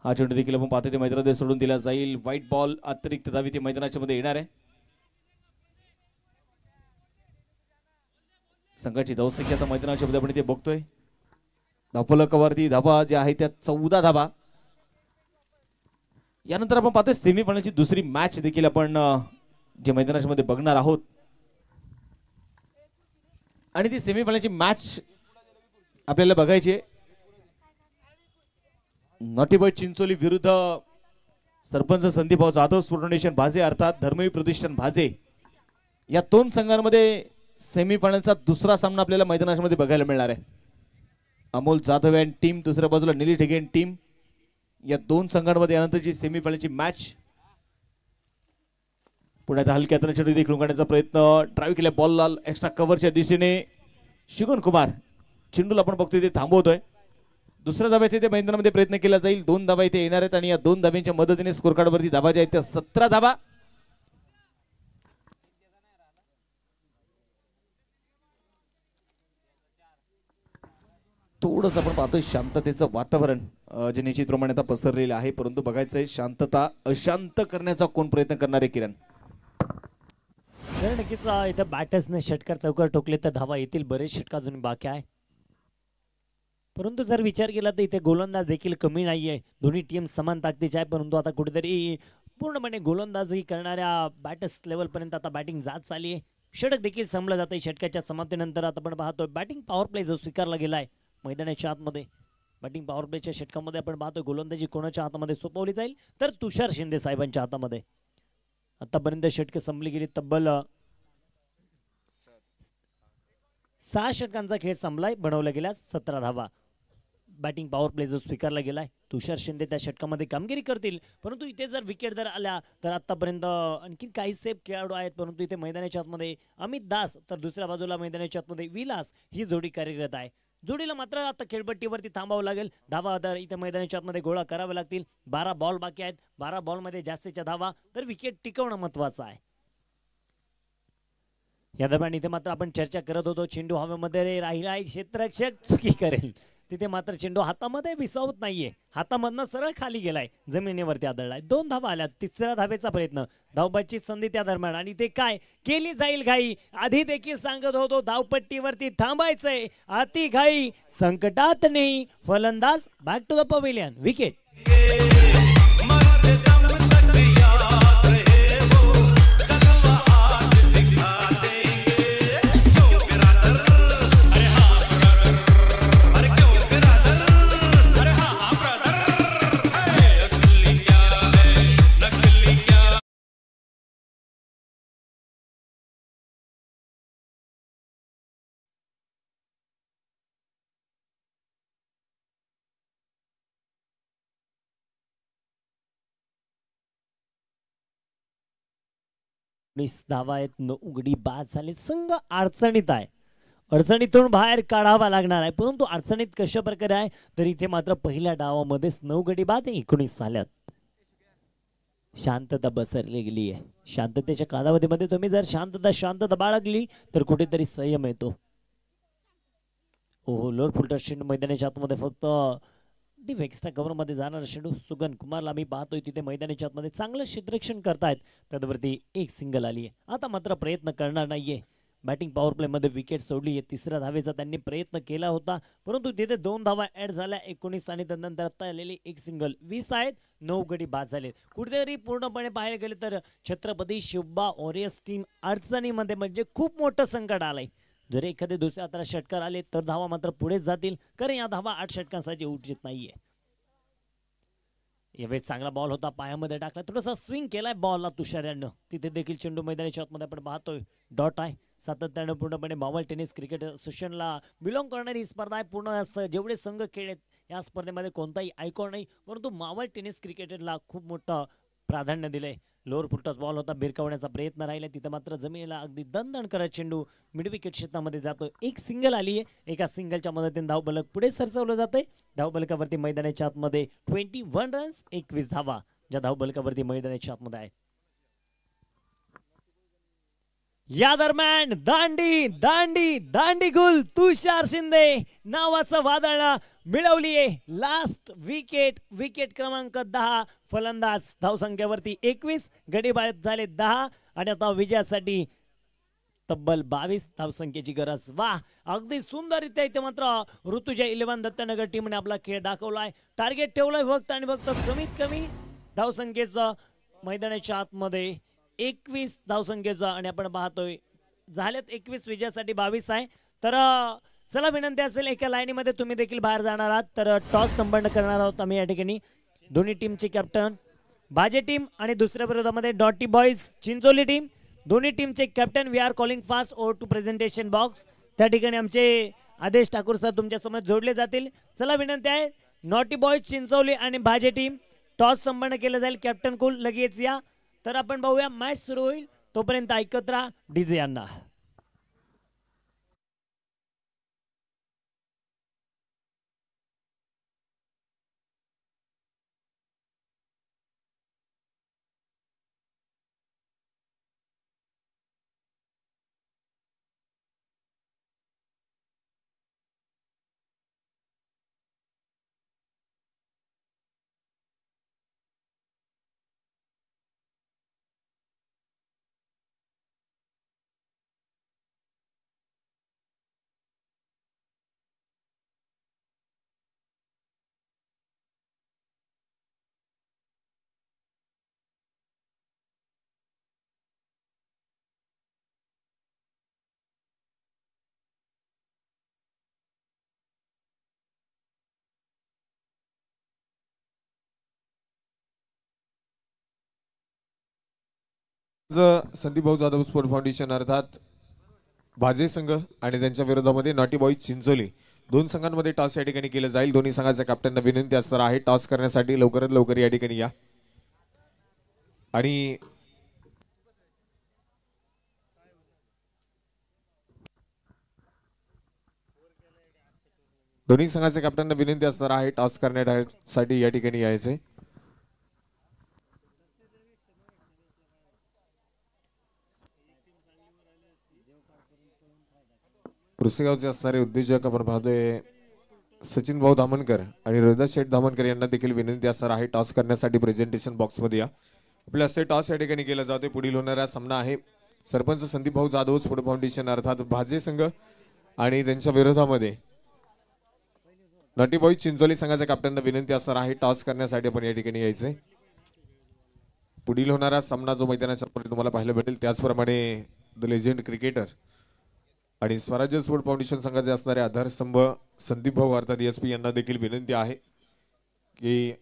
हा चेंडू देखील आपण पाहतो ते मैदानामध्ये सोडून दिला जाईल. व्हाईट बॉल अतिरिक्त धावी ते मैदानाच्या मध्ये येणार आहे. संघाची धावसंख्या आता मैदानाच्या मध्ये आपण ते बघतोय. धावफलकावरती धावा ज्या आहेत त्या 14 धावा. यानंतर आपण पाहतोय सेमीफायनलची दुसरी मॅच देखील आपण जे मैदानाच्या मध्ये बघणार आहोत आणि ती सेमीफायनलची मॅच आपल्याला बघायची. नॉटीबॉय चिंचोली विरुद्ध सरपंच संदीपभाऊ जाधव फाउंडेशन भाजे अर्थात धर्मवीर प्रतिष्ठान भाजे या 2 संघांमध्ये सेमीफायनलचा दुसरा सामना आपल्याला मैदानामध्ये बघायला मिळणार आहे. अमोल जाधव अँड टीम दुसऱ्या बाजूला निलेश ढगे टीम या 2 संघांमध्ये यानंतरची सेमीफायनलची मॅच. पुण्यात हलक्या हाताने चेंडू देखील काढण्याचा प्रयत्न ड्राईव्ह केला बॉलला एक्स्ट्रा कव्हरच्या दिशेने शिगन कुमार चेंडूला आपण बघतोय ते थांबवतोय. दुसऱ्या धाब्याचा इथे मैदानामध्ये प्रयत्न केला जाईल. 2 धावा इथे येणार आहेत आणि या 2 धाब्यांच्या मदतीने स्कोर कार्ड वरती धावा ज्या आहेत त्या 17 धावा. थोडस आपण पाहतोय शांततेचं वातावरण जे निश्चितप्रमाणे आता पसरलेलं आहे. परंतु बघायचंय शांतता अशांत करण्याचा कोण प्रयत्न करणार आहे किरण. नक्कीच इथं बॅटर्सने षटकार चौकार ठोकले तर धावा येतील. बरेच षटकार अजून बाकी आहे. परंतु जर विचार केला तर इथे गोलंदाज देखील कमी नाहीये. दोन्ही टीम समान ताकदीच्या आहे. परंतु आता कुठेतरी पूर्णपणे गोलंदाजी करणाऱ्या बॅटर्स लेवल पर्यंत आता बॅटिंग जात चालली आहे. षटक देखील संपलं जाते. षटकाच्या समाप्तीनंतर आता आपण पाहतोय बॅटिंग पॉवर प्ले जो स्वीकारला गेलाय मैदानाच्या आतमध्ये. बॅटिंग पॉवर प्लेच्या षटकामध्ये आपण पाहतोय गोलंदाजी कोणाच्या हातामध्ये सोपवली जाईल तर तुषार शिंदे साहेबांच्या हातामध्ये. आतापर्यंत षटके संपली गेली. तब्बल 6 षटकांचा खेळ संपलाय. बनवला गेला 17 धावा. बॅटिंग पॉवर प्ले जो स्वीकारला गेलाय तुषार शिंदे त्या षटकामध्ये कामगिरी करतील. परंतु इथे जर विकेट जर आल्या तर आतापर्यंत आणखी काही सेफ खेळाडू आहेत. परंतु इथे मैदानाच्या आतमध्ये अमित दास तर दुसऱ्या बाजूला मैदानाच्या आतमध्ये विलास ही जोडी कार्यरत आहे. जोडीला मात्र आता खेळपट्टीवरती थांबावं लागेल. धावा तर इथे मैदानाच्या आतमध्ये गोळा करावे लागतील. 12 बॉल बाकी आहेत. 12 बॉलमध्ये जास्तीच्या धावा तर विकेट टिकवणं महत्वाचं आहे. या दरम्यान इथे मात्र आपण चर्चा करत होतो चेंडू हवेमध्ये राहिला आहे. क्षेत्ररक्षक चुकी करेल. तिथे मात्र चेंडू हातामध्ये विसावत नाहीये. हातामधनं सरळ खाली गेलाय. जमिनीवरती आदळलाय. 2 धावा आल्या. तिसऱ्या धावेचा प्रयत्न. धावबाची संधी त्या दरम्यान आणि ते काय केली जाईल घाई. आधी देखील सांगत होतो धावपट्टीवरती थांबायचंय. अति घाई संकटात नाही. फलंदाज back to the pavilion. Wicket. धावा आहेत. 9 उघडी बाद झाले. संघ अडचणीत आहे. अडचणीतून बाहेर काढावा लागणार आहे. परंतु अडचणीत कशा प्रकारे आहे तर इथे मात्र पहिल्या डावामध्येच 9 गडी बाद 19 झाल्यात. शांतता बसरली गेली आहे. शांततेच्या कालावधीमध्ये तुम्ही जर शांतता बाळगली तर कुठेतरी संयम येतो. ओहो लोअर फुलटर चेंडू मैदानाच्या आतमध्ये फक्त डीप एक्स्ट्रा कव्हर मध्ये जाणार चेंडू. सुगन कुमारला मी पाहतोय तिथे मैदानाच्या आतमध्ये चांगलं क्षेत्ररक्षण करतायत. त्यावरती एक सिंगल आली आहे. आता मात्र प्रयत्न करणार नाहीये. बॅटिंग पॉवर प्ले मध्ये विकेट सोडली आहे. तिसऱ्या धावेचा त्यांनी प्रयत्न केला होता, परंतु तिथे 2 धावा ऍड झाल्या 19 आणि त्यानंतर आता आलेली एक सिंगल. 20 आहेत, 9 गडी बाद झाले. कुठेतरी पूर्णपणे पाहायला गेले तर छत्रपती शिवबा वॉरियर्स टीम अडचणीमध्ये, म्हणजे खूप मोठं संकट आलंय. जर एखादे दुसऱ्या 11 षटकार आले तर धावा मात्र पुढेच जातील, कारण या धावा 8 षटकांसाठी उठत नाहीये. यावेळी चांगला बॉल होता, पायामध्ये टाकला, थोडासा स्विंग केलाय बॉलला तुषार यानं. तिथे देखील चेंडू मैदानाच्या आतमध्ये आपण पाहतोय डॉट आहे. सातत्यानं पूर्णपणे मावळ टेनिस क्रिकेट असोसिएशनला बिलॉंग करणारी ही स्पर्धा आहे. पूर्ण जेवढे संघ खेळलेत या स्पर्धेमध्ये कोणताही आयकॉन नाही, परंतु मावळ टेनिस क्रिकेटला खूप मोठं प्राधान्य दिलंय. लोअर फुलटॉस बॉल होता, भिरकावण्याचा प्रयत्न राहिला, तिथे मात्र जमिनीला अगदी दणदण करत चेंडू मिड विकेट क्षेत्रामध्ये जातो. एक सिंगल आली आहे, एका सिंगलच्या मदतीने धावफलक पुढे सरसवलं जाते. धावफलकावरती मैदानाच्या आतमध्ये 21 रन्स 21 धावा ज्या धावफलकावरती मैदानाच्या आतमध्ये आहेत. या दरम्यान दांडी दांडी दांडी गुल तुषार शिंदे नावाचं वादळ मिळवली आहे. लास्ट विकेट, विकेट क्रमांक 10. फलंदाज धावसंख्येवरती 21, गडी बाद झाले 10 आणि आता विजयासाठी तब्बल 22 धावसंख्येची गरज. वा, अगदी सुंदररित्या इथे मात्र ऋतुजा 11 दत्तनगर टीमने आपला खेळ दाखवलाय. टार्गेट ठेवलंय फक्त आणि फक्त कमीत कमी धावसंख्येचं मैदानाच्या आतमध्ये 21 धावसंख्येचा, आणि आपण पाहतोय झालेत 21, विजयासाठी 22 आहे. तर चला विनंती असेल एका लाईनीमध्ये तुम्ही देखील बाहेर जाणार आहात, तर टॉस संपन्न करणार आहोत आम्ही या ठिकाणी. दोन्ही टीमचे कॅप्टन बाजे टीम आणि दुसऱ्या विरोधामध्ये डॉटी बॉईज चिंचोली टीम. दोन्ही टीमचे captain we are calling fast over to presentation box. त्या ठिकाणी आमचे आदेश ठाकूर सर तुमच्या समोर जोडले जातील. चला विनंती आहे, नॉटी बॉईज चिंचोली आणि बाजे टीम टॉस संपन्न केलं जाईल. कॅप्टन कुल लगेच या. तर आपण पाहूया, मॅच सुरू होईल तोपर्यंत ऐकत राहा डीजे यांना. संदीप भाऊ जाधव स्पोर्ट फाउंडेशन अर्थात भाजे संघ आणि त्यांच्या विरोधामध्ये नॉटी बॉईज चिंचोली, दोन संघांमध्ये टॉस या ठिकाणी केलं जाईल. दोन्ही संघाच्या कॅप्टनना विनंती असणार आहे टॉस करण्यासाठी लवकरात लवकर या ठिकाणी या. आणि दोन्ही संघाच्या कॅप्टनना विनंती असणार आहे टॉस करण्यासाठी या ठिकाणी यायचे. पुरसेगावचे असणारे उद्योजक आपण पाहतोय सचिन भाऊ धामणकर आणि रोहिदास शेठ धामणकर यांना देखील विनंती असणार आहे टॉस करण्यासाठी प्रेझेंटेशन बॉक्स मध्ये या. आपल्या हस्ते टॉस या ठिकाणी केला जातोय. पुढील होणारा सामना आहे सरपंच संदीप भाऊ जाधव स्पोर्ट फाउंडेशन अर्थात भाजे संघ आणि त्यांच्या विरोधामध्ये नॉटी बॉईज चिंचोली संघाच्या कॅप्टनना विनंती असणार आहे टॉस करण्यासाठी आपण या ठिकाणी यायचे. पुढील होणारा सामना जो मैदानाच्या तुम्हाला पाहायला भेटेल त्याचप्रमाणे द लेजेंड क्रिकेटर आणि स्वराज्य स्पोर्ट फाउंडेशन संघाचे असणारे आधारस्तंभ संदीप भाऊ अर्थात एसपी यांना देखील विनंती आहे की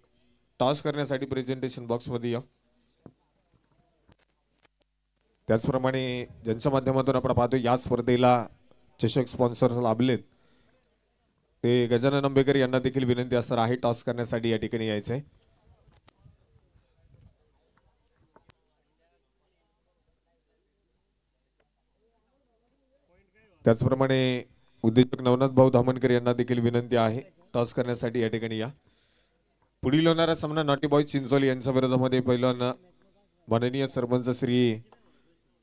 टॉस करण्यासाठी प्रेझेंटेशन बॉक्स मध्ये या. त्याचप्रमाणे ज्यांच्या माध्यमातून आपण पाहतो या स्पर्धेला चषक स्पॉन्सर लाभलेत ते गजानन आंबेकर यांना देखील विनंती असणार आहे टॉस करण्यासाठी या ठिकाणी यायचे. त्याचप्रमाणे उद्योजक नवनाथ भाऊ धामणकर यांना देखील विनंती आहे टॉस करण्यासाठी या ठिकाणी या. पुढील होणारा सामना नॉटी बॉईज चिंचोली यांच्या विरोधामध्ये पहिल्यांदा माननीय सरपंच श्री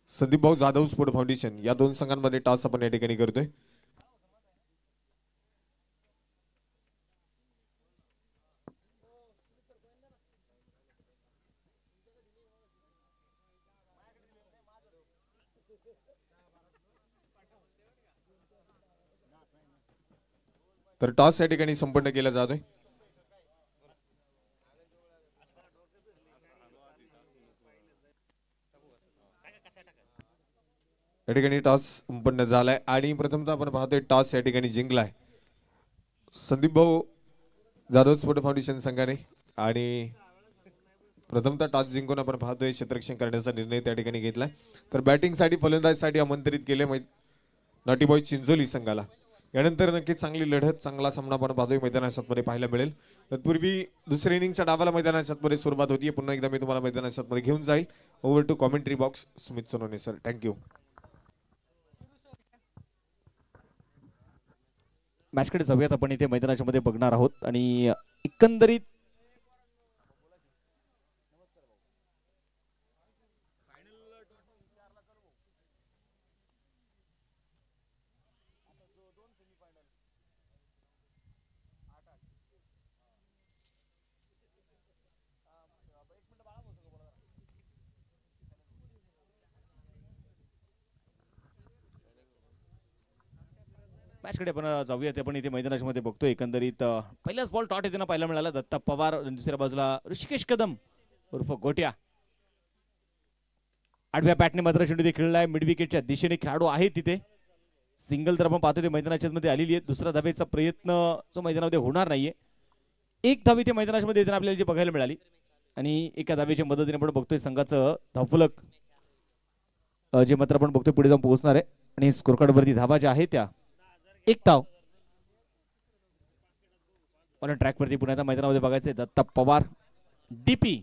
संदीप भाऊ जाधव स्पोर्ट फाउंडेशन या दोन संघांमध्ये टॉस आपण या ठिकाणी करतोय. तर टॉस या ठिकाणी संपन्न केला जातोय. या ठिकाणी टॉस संपन्न झालाय आणि प्रथमतः आपण पाहतोय टॉस या ठिकाणी जिंकलाय संदीप भाऊ जाधव स्पोर्ट फाउंडेशन संघाने आणि प्रथमतः टॉस जिंकून आपण पाहतोय क्षेत्ररक्षण करण्याचा निर्णय त्या ठिकाणी घेतलाय. तर बॅटिंगसाठी फलंदाजीसाठी आमंत्रित केले नॉटी बॉय चिंचोली संघाला. यानंतर नक्कीच चांगली लढत चांगला सामना आपण पाहतोय मैदानात मध्ये पाहायला मिळेल. तत्पूर्वी दुसऱ्या इनिंगच्या डावाला मैदानात मध्ये सुरुवात होती. पुन्हा एकदा मी तुम्हाला मैदानात मध्ये घेऊन जाईल. Over to commentary box Sumit Sonawane sir. Thank you. मॅचकडे जाऊयात. आपण इथे मैदानाच्या मध्ये बघणार आहोत आणि एकंदरीत मॅचकडे आपण जाऊयात. आपण इथे मैदानाच्या मध्ये बघतोय एकंदरीत पहिलाच बॉल टॉट येताना पाहायला मिळाला. दत्ता पवार दुसऱ्या बाजूला ऋषिकेश कदम उर्फ गोट्या. आडव्या बॅटने मात्र चेंडू खेळलाय. मिड विकेटच्या दिशेने खेळाडू आहे तिथे. सिंगल तर आपण पाहतोय मैदानाच्या मध्ये आलेली आहे. दुसरा धावेचा प्रयत्न जो मैदानामध्ये होणार नाहीये. एक धाव इथे मैदानाच्या मध्ये येताना आपल्याला जी बघायला मिळाली आणि एका धावेच्या मदतीने आपण बघतोय संघाचं धावफलक जे मात्र आपण बघतोय पुढे जाऊन पोहोचणार आहे आणि स्कोर कार्ड वरती धावा ज्या आहेत त्या एक धाव. मला ट्रॅक वरती पुन्हा मैदानामध्ये बघायचंय दत्ता पवार डीपी.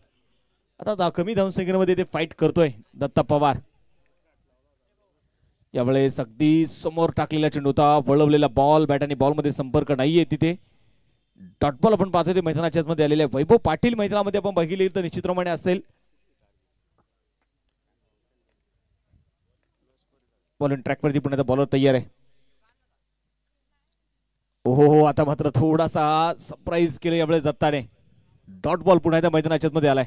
आता कमी धावसंख्येमध्ये ते फाईट करतोय दत्ता पवार. यावेळेस अगदी समोर टाकलेला चेंडू होता. वळवलेला बॉल. बॅट आणि बॉल मध्ये संपर्क नाहीये तिथे. डॉट बॉल आपण पाहतोय ते मैदानाच्या मध्ये आलेले आहे. वैभव पाटील मैदानामध्ये आपण बघितले तर निश्चितप्रमाणे असेल. बॉलिंग ट्रॅक वरती पुन्हा बॉलर तयार आहे. ओहो आता मात्र थोडासा सरप्राईज केलं यावेळेस दत्ताने. डॉट बॉल पुन्हा एकदा मैदानाच्या मध्ये आलाय.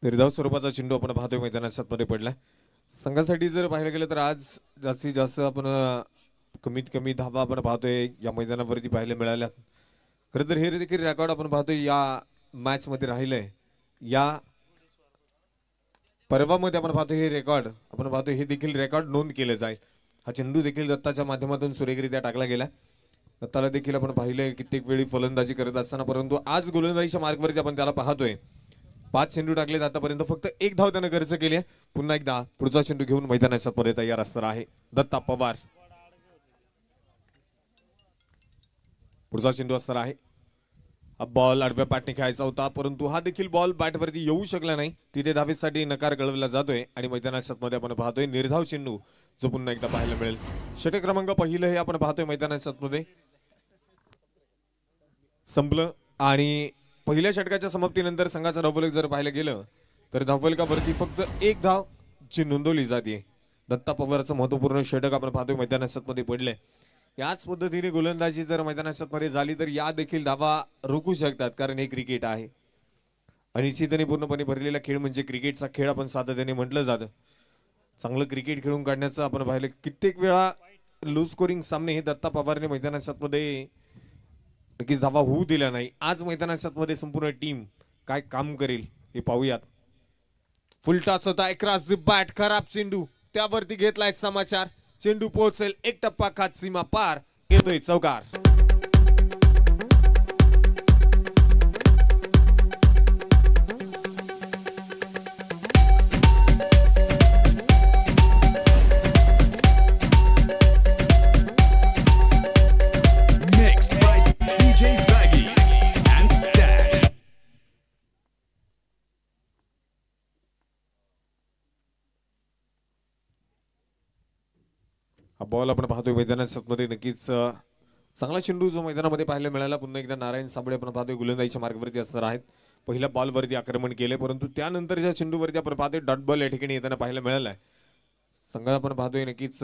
निर्धाव स्वरूपाचा चेंडू आपण पाहतोय मैदानात मध्ये पडलाय. संघासाठी जर पाहायला गेलं तर आज जास्तीत जास्त आपण कमीत कमी धावा आपण पाहतोय या मैदानावरती पाहायला मिळाल्या. खरं तर हे देखील रेकॉर्ड आपण पाहतोय या मॅच मध्ये राहिलंय. या पर्वामध्ये आपण पाहतोय हे रेकॉर्ड आपण पाहतोय हे देखील रेकॉर्ड नोंद केलं जाईल. हा चेंडू देखील दत्ताच्या माध्यमातून सुरेखरित्या टाकला गेला. दत्ताला देखील आपण पाहिलंय कित्येक वेळी फलंदाजी करत असताना, परंतु आज गोलंदाजीच्या मार्गवरती आपण त्याला पाहतोय. 5 चेंडू टाकले आतापर्यंत फक्त 1 धाव त्यानं खर्च केली आहे. पुन्हा एकदा पुढचा चेंडू घेऊन मैदानात मध्ये तयार असणार आहे दत्ता पवार. पुढचा चेंडू असणार आहे. हा बॉल आडव्या बॅटने खेळायचा होता, परंतु हा देखील बॉल बॅटवरती येऊ शकला नाही. तिथे धावेसाठी नकार कळवला जातोय आणि मैदानात मध्ये आपण पाहतोय निर्धाव चेंडू जो पुन्हा एकदा पाहायला मिळेल. षटक क्रमांक पहिलं हे आपण पाहतोय मैदानात मध्ये संपलं आणि पहिल्या षटकाच्या समाप्तीनंतर संघाचा धावफलक जर पाहायला गेलं तर धावफलकावरती फक्त 1 धाव जी नोंदवली जाते. दत्ता पवारचं महत्वपूर्ण षटक आपण पाहतोय मैदानात मध्ये पडले. याच पद्धतीने गोलंदाजी जर मैदानात मध्ये झाली तर या देखील धावा रोखू शकतात, कारण हे क्रिकेट आहे. अनिश्चितपणे पूर्णपणे भरलेला खेळ म्हणजे क्रिकेटचा खेळ आपण सातत्याने म्हटलं जातं. चांगलं क्रिकेट खेळून काढण्याचं आपण पाहिलं कित्येक वेळा लो स्कोरिंग सामने हे दत्ता पवारने मैदानात मध्ये नक्कीच धावा होऊ दिला नाही. आज मैदानात मध्ये संपूर्ण टीम काय काम करेल हे पाहूयात. फुल टॉस होता क्रॉस द बॅट. खराब चेंडू त्यावरती घेतलाय समाचार. चेंडू पोहोचेल 1 टप्पा खात सीमा पार. येतोय चौकार. बॉल आपण पाहतोय मैदानात मध्ये नक्कीच चांगला चेंडू जो मैदानामध्ये पाहायला मिळाला. पुन्हा एकदा नारायण साबळे आपण पाहतोय गोलंदाजीच्या मार्गावरती असणार आहेत. पहिल्या बॉलवरती आक्रमण केले, परंतु त्यानंतरच्या चेंडूवरती आपण पाहतोय डॉट बॉल या ठिकाणी येताना पाहायला मिळालाय. संघात आपण पाहतोय नक्कीच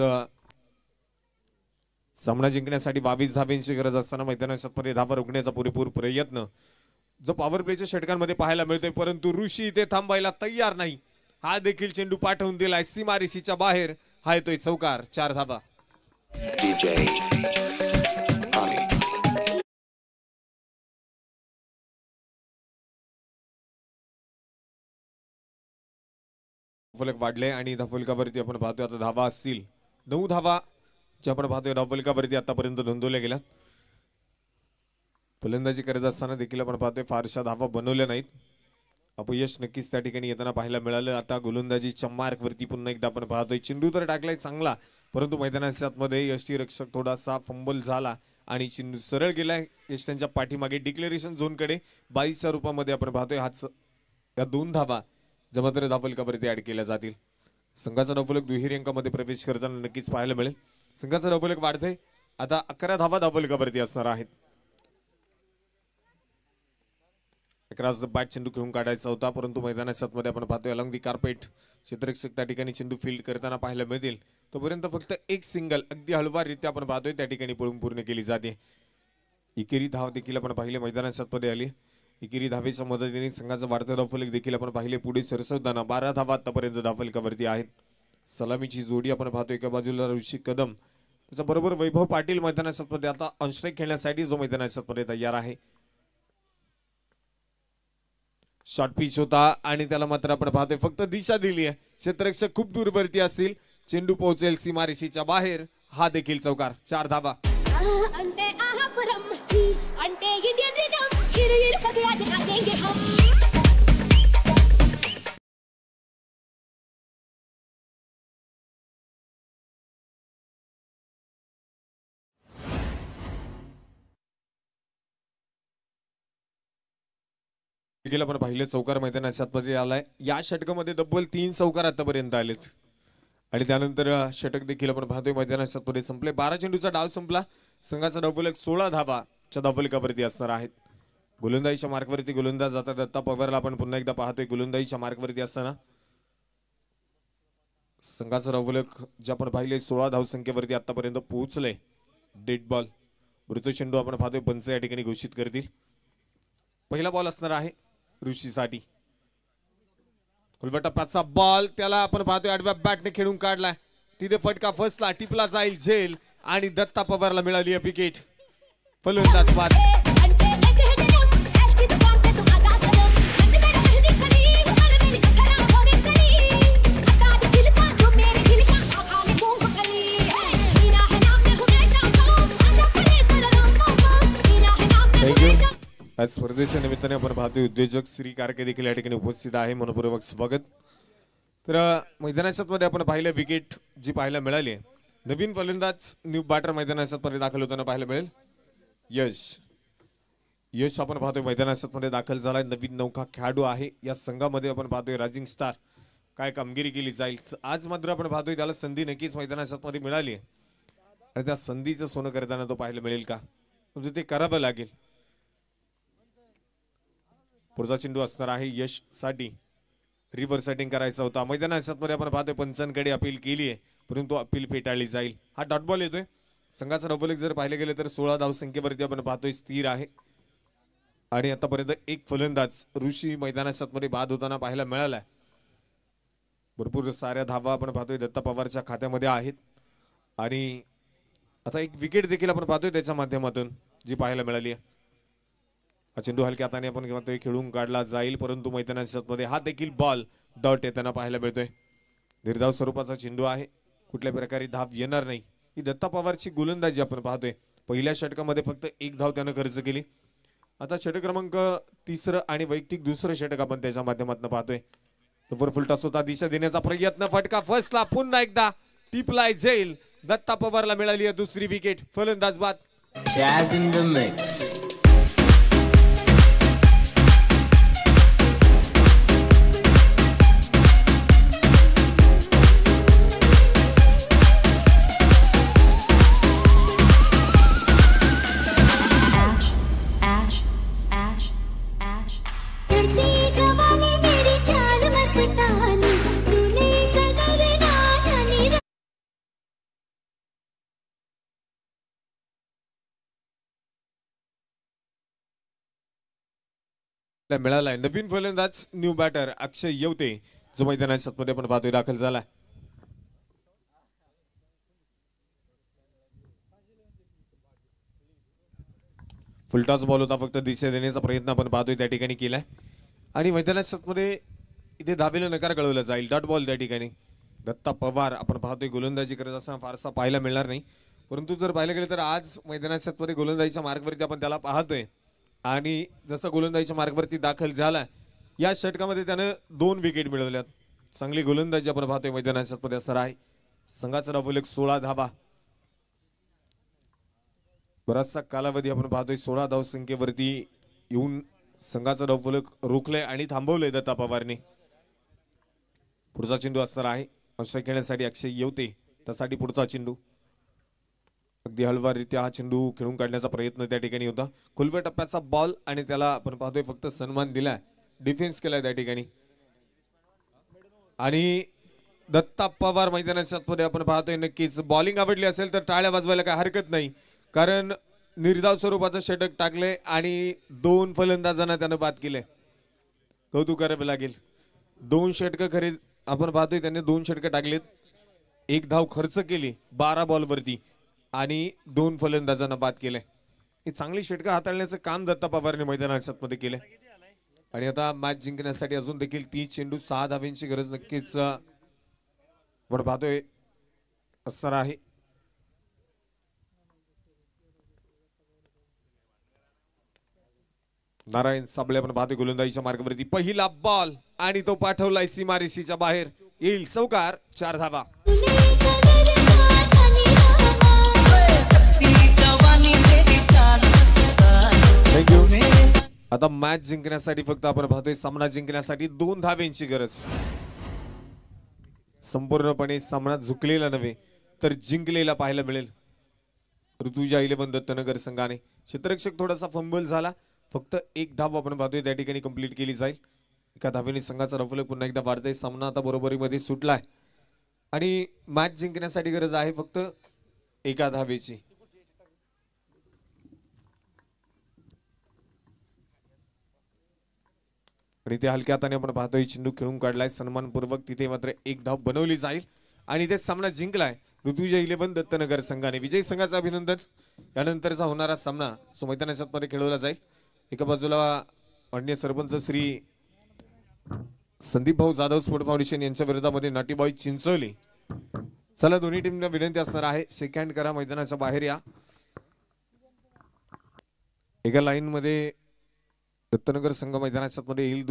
सामना जिंकण्यासाठी 22 धावांची गरज असताना मैदानात मध्ये धावा रोखण्याचा पुरेपूर प्रयत्न जो पॉवर प्लेच्या षटकांमध्ये पाहायला मिळतोय, परंतु ऋषी इथे थांबायला तयार नाही. हा देखील चेंडू पाठवून दिलाय सीमारेषेच्या बाहेर. हा येतोय चौकार. 4 धावा. DJ Ani. फलक वाढले आणि धावफलकावरती आपण पाहतोय आता धावा असतील 9 धावा ज्या आपण पाहतोय धावफलकावरती आतापर्यंत नोंदवल्या गेल्या. फलंदाजी करत असताना देखील आपण पाहतोय फारशा धावा बनवल्या नाहीत. अपयश नक्कीच त्या ठिकाणी येताना पाहायला मिळालं. आता गोलंदाजीच्या मार्कवरती पुन्हा एकदा आपण पाहतोय चेंडू तर टाकलाय चांगला, परंतु मैदानाच्या आतमध्ये यष्टीरक्षक थोडासा फंबल झाला आणि चेंडू सरळ गेलाय यष्ट्यांच्या पाठीमागे डिक्लेरेशन झोनकडे. 22च्या रूपामध्ये आपण पाहतोय हाच या 2 धावा ज्या मात्र धावफलकावरती ऍड केल्या जातील. संघाचा धावफलक दुहेरी अंकामध्ये प्रवेश करताना नक्कीच पाहायला मिळेल. संघाचा धावफलक वाढतंय. आता 11 धावा धावफलकावरती असणार आहेत. एकराज बॅट चेंडू खेळून काढायचा होता, परंतु मैदानाच्या आतमध्ये आपण पाहतोय अलॉंग दी कार्पेट क्षेत्ररक्षक त्या ठिकाणी चेंडू फील्ड करताना पाहायला मिळतील. तोपर्यंत फक्त एक सिंगल अगदी हळवारीत्या आपण पाहतोय त्या ठिकाणी पळून पूर्ण केली जाते. एकेरी धाव देखील आपण पाहिले मैदानाच्या आतमध्ये आली. एकेरी धावेच्या मदतीने संघाचा वाढता धावफलक देखील आपण पाहिले पुढे सरसवताना 12 धावा आतापर्यंत धावफलकावरती आहेत. सलामीची जोडी आपण पाहतोय एका बाजूला ऋषी कदम त्याच्या बरोबर वैभव पाटील मैदानाच्या आतमध्ये आता ऑनस्ट्राईक खेळण्यासाठी जो मैदानाच्या आतमध्ये तयार आहे. शॉर्ट पिच होता आणि त्याला मात्र आपण पाहतोय फक्त दिशा दिली आहे. क्षेत्ररक्षक खूप दूरवरती असतील, चेंडू पोहोचेल सीमारेषेच्या बाहेर. हा देखील चौकार. 4 धावा. अंते आहा ब्रह्मची अंते इंडियन रिदम हिल हिल करके आज नाचेंगे हम. देखील आपण पाहिले चौकार मैदानाच्या आतमध्ये आलाय. या षटकामध्ये तब्बल 3 चौकार आतापर्यंत आलेत आणि त्यानंतर षटक देखील आपण पाहतोय मैदानाच्या आतमध्ये संपले. 12 चेंडूचा डाव संपला. संघाचा धावफलक 16 धावाच्या धावफलकावरती असणार आहेत. गोलंदाजीच्या मार्कवरती गोलंदाज जातात. दत्ता पवारला आपण पुन्हा एकदा पाहतोय गोलंदाजीच्या मार्कवरती असताना. संघाचा धावफलक जे आपण पाहिले 16 धावसंख्येवरती आतापर्यंत पोहोचले. डेड बॉल मृत चेंडू आपण पाहतोय पंच या ठिकाणी घोषित करतील. पहिला बॉल असणार आहे ऋषीसाठी. टप्प्याचा बॉल त्याला आपण पाहतोय आडव्या बॅटने खेळून काढलाय. तिथे फटका फसला, टिपला जाईल झेल आणि दत्ता पवारला मिळाली विकेट. फलंदाज बाद. अंते एक है जन्म ऐश की दुकान पे तुम आजा सनम. अंते मेरा मेहंदी खली उमर मेरी खतरा होने चली. अकाद छिलका जो मेरे दिल का आले मूंगफली. मीरा है नाम में हूँ मैं जाऊँ आजा करे तेरा राम. मीरा है नाम में हूँ मैं जाऊँ. आज स्पर्धेच्या निमित्ताने आपण पाहतोय उद्योजक श्री कारके देखील या ठिकाणी उपस्थित आहे. मनपूर्वक स्वागत. तर मैदानाच्या मध्ये आपण पाहिलं विकेट जी पाहायला मिळाली. नवीन फलंदाज न्यू बॅटर मैदानाच्या मध्ये दाखल होताना पाहायला मिळेल. यश आपण पाहतोय मैदानाच्या मध्ये दाखल झालाय. नवीन नौका खेळाडू आहे या संघामध्ये. आपण पाहतोय रायझिंग स्टार काय कामगिरी केली जाईल. आज मात्र आपण पाहतोय त्याला संधी नक्कीच मैदानाच्या मध्ये मिळाली आहे आणि त्या संधीचं सोनं करताना तो पाहायला मिळेल का, म्हणजे ते करावं लागेल. पुढचा चेंडू असणार आहे यश साठी. रिव्हर्स सेटिंग करायचा होता. मैदानाच्या मध्ये आपण पाहतोय पंचांकडे अपील केली आहे, परंतु अपील फेटाळली जाईल. हा डॉट बॉल येतोय. संघाचा धावफलक जर पाहिले गेले तर 16 धावसंख्येवरती आपण पाहतोय स्थिर आहे आणि आतापर्यंत एक फलंदाज ऋषी मैदानाच्या मध्ये बाद होताना पाहायला मिळालाय. भरपूर साऱ्या धावा आपण पाहतोय दत्ता पवारच्या खात्यामध्ये आहेत आणि आता एक विकेट देखील आपण पाहतोय त्याच्या माध्यमातून जी पाहायला मिळाली आहे. हा चेंडू हलक्या हाताने आपण खेळून काढला जाईल, परंतु मैदानाच्या मध्ये हा देखील बॉल डॉट येताना पाहायला मिळतोय. निर्धाव स्वरूपाचा चेंडू आहे. कुठल्या प्रकारे धाव येणार नाही. ही दत्ता पवारची गोलंदाजी आपण पाहतोय. पहिल्या षटकामध्ये फक्त 1 धाव त्यानं खर्च केली. आता षटक क्रमांक 3 आणि वैयक्तिक 2रं षटक आपण त्याच्या माध्यमातून पाहतोय. वर फुलटॉस होता, दिशा देण्याचा प्रयत्न, फटका फसला. पुन्हा एकदा टिपलाय झेल. दत्ता पवारला मिळाली आहे 2री विकेट. फलंदाज बाद. Jazz in the mix. चढ़ती जवानी मेरी चाल मस्तानी तूने कदर ना जानी. मिळालाय नवीन फलंदाज न्यू बॅटर अक्षय येवते जो मैदानाच्या मध्ये आपण पाहतोय दाखल झालाय. फुलटॉस बॉल होता, फक्त दिशा देण्याचा प्रयत्न आपण पाहतोय त्या ठिकाणी केलाय आणि मैदानामध्ये इथे धावेला नकार कळवला जाईल. डॉट बॉल त्या ठिकाणी. दत्ता पवार आपण पाहतोय गोलंदाजी करत असताना फारसा पाहायला मिळणार नाही, परंतु जर पाहायला गेलं तर आज मैदानामध्ये गोलंदाजीच्या मार्गवरती आपण त्याला पाहतोय आणि जसं गोलंदाजीच्या मार्गवरती दाखल झाला या षटकामध्ये त्यानं 2 विकेट मिळवल्यात. चांगली गोलंदाजी आपण पाहतोय मैदानामध्ये असणार आहे. संघाचा डावफलक 16 धावा. बराचसा कालावधी आपण पाहतोय 16 धावसंख्येवरती येऊन संघाचा डावफलक रोखलंय आणि थांबवलंय दत्ता पवारने. पुढचा चेंडू असणार आहे अक्षय खेळण्यासाठी अक्षय येवते, त्यासाठी पुढचा चेंडू. अगदी हळवारीत्या हा चेंडू खेळून काढण्याचा प्रयत्न त्या ठिकाणी होता. खुलव्या टप्प्याचा बॉल आणि त्याला आपण पाहतोय फक्त सन्मान दिलाय, डिफेन्स केलाय त्या ठिकाणी. आणि दत्ता पवार मैदानामध्ये आपण पाहतोय नक्कीच बॉलिंग आवडली असेल तर टाळ्या वाजवायला काय हरकत नाही, कारण निर्धाव स्वरूपाचं षटक टाकले आणि 2 फलंदाजांना त्यानं बाद केले. कौतुक करावे लागेल. 2 षटकं खरे आपण पाहतोय त्यांनी 2 षटकं टाकलेत, 1 धाव खर्च केली 12 बॉलवरती आणि 2 फलंदाजांना बाद केले. ही चांगली षटकं हाताळण्याचं काम दत्ता पवारने मैदानामध्ये केलंय. आणि आता मॅच जिंकण्यासाठी अजून देखील 30 चेंडू 6 धाव्यांची गरज नक्कीच आपण पाहतोय असणार आहे. नारायण साबळे आपण पाहतोय गोलंदाजीच्या मार्गावरती. पहिला बॉल आणि तो पाठवलाय सीमारेषेच्या बाहेर, येईल चौकार. 4 धावा. थँक्यू. आता मॅच जिंकण्यासाठी फक्त आपण पाहतोय सामना जिंकण्यासाठी 2 धाव्यांची गरज. संपूर्णपणे सामना झुकलेला नव्हे तर जिंकलेला पाहायला मिळेल ऋतुजा 11 दत्तनगर संघाने. क्षेत्ररक्षक थोडासा फंबल झाला, फक्त 1 धाव आपण पाहतोय त्या ठिकाणी कंप्लीट केली जाईल. एका धावेने संघाचा डावफलक पुन्हा एकदा वाढतोय. सामना आता बरोबरीमध्ये सुटलाय आणि मॅच जिंकण्यासाठी गरज आहे फक्त 1 धावेची. आणि ते हलक्या हाताने आपण पाहतोय चेंडू खेळून काढलाय सन्मानपूर्वक. तिथे मात्र 1 धाव बनवली जाईल आणि ते सामना जिंकलाय ऋतुजा 11 दत्तनगर संघाने. विजयी संघाचं अभिनंदन. यानंतरचा होणारा सामना मैदानामध्ये खेळवला जाईल. एका बाजूला माननीय सरपंच श्री संदीप भाऊ जाधव स्पोर्ट फाउंडेशन यांच्या विरोधामध्ये नाटीबॉय चिंचोली. चला दोन्ही टीमना विनंती असणार आहे, शेक हँड करा, मैदानाच्या बाहेर या. एका लाईन मध्ये दत्तनगर संघ मैदानाच्या मध्ये येईल.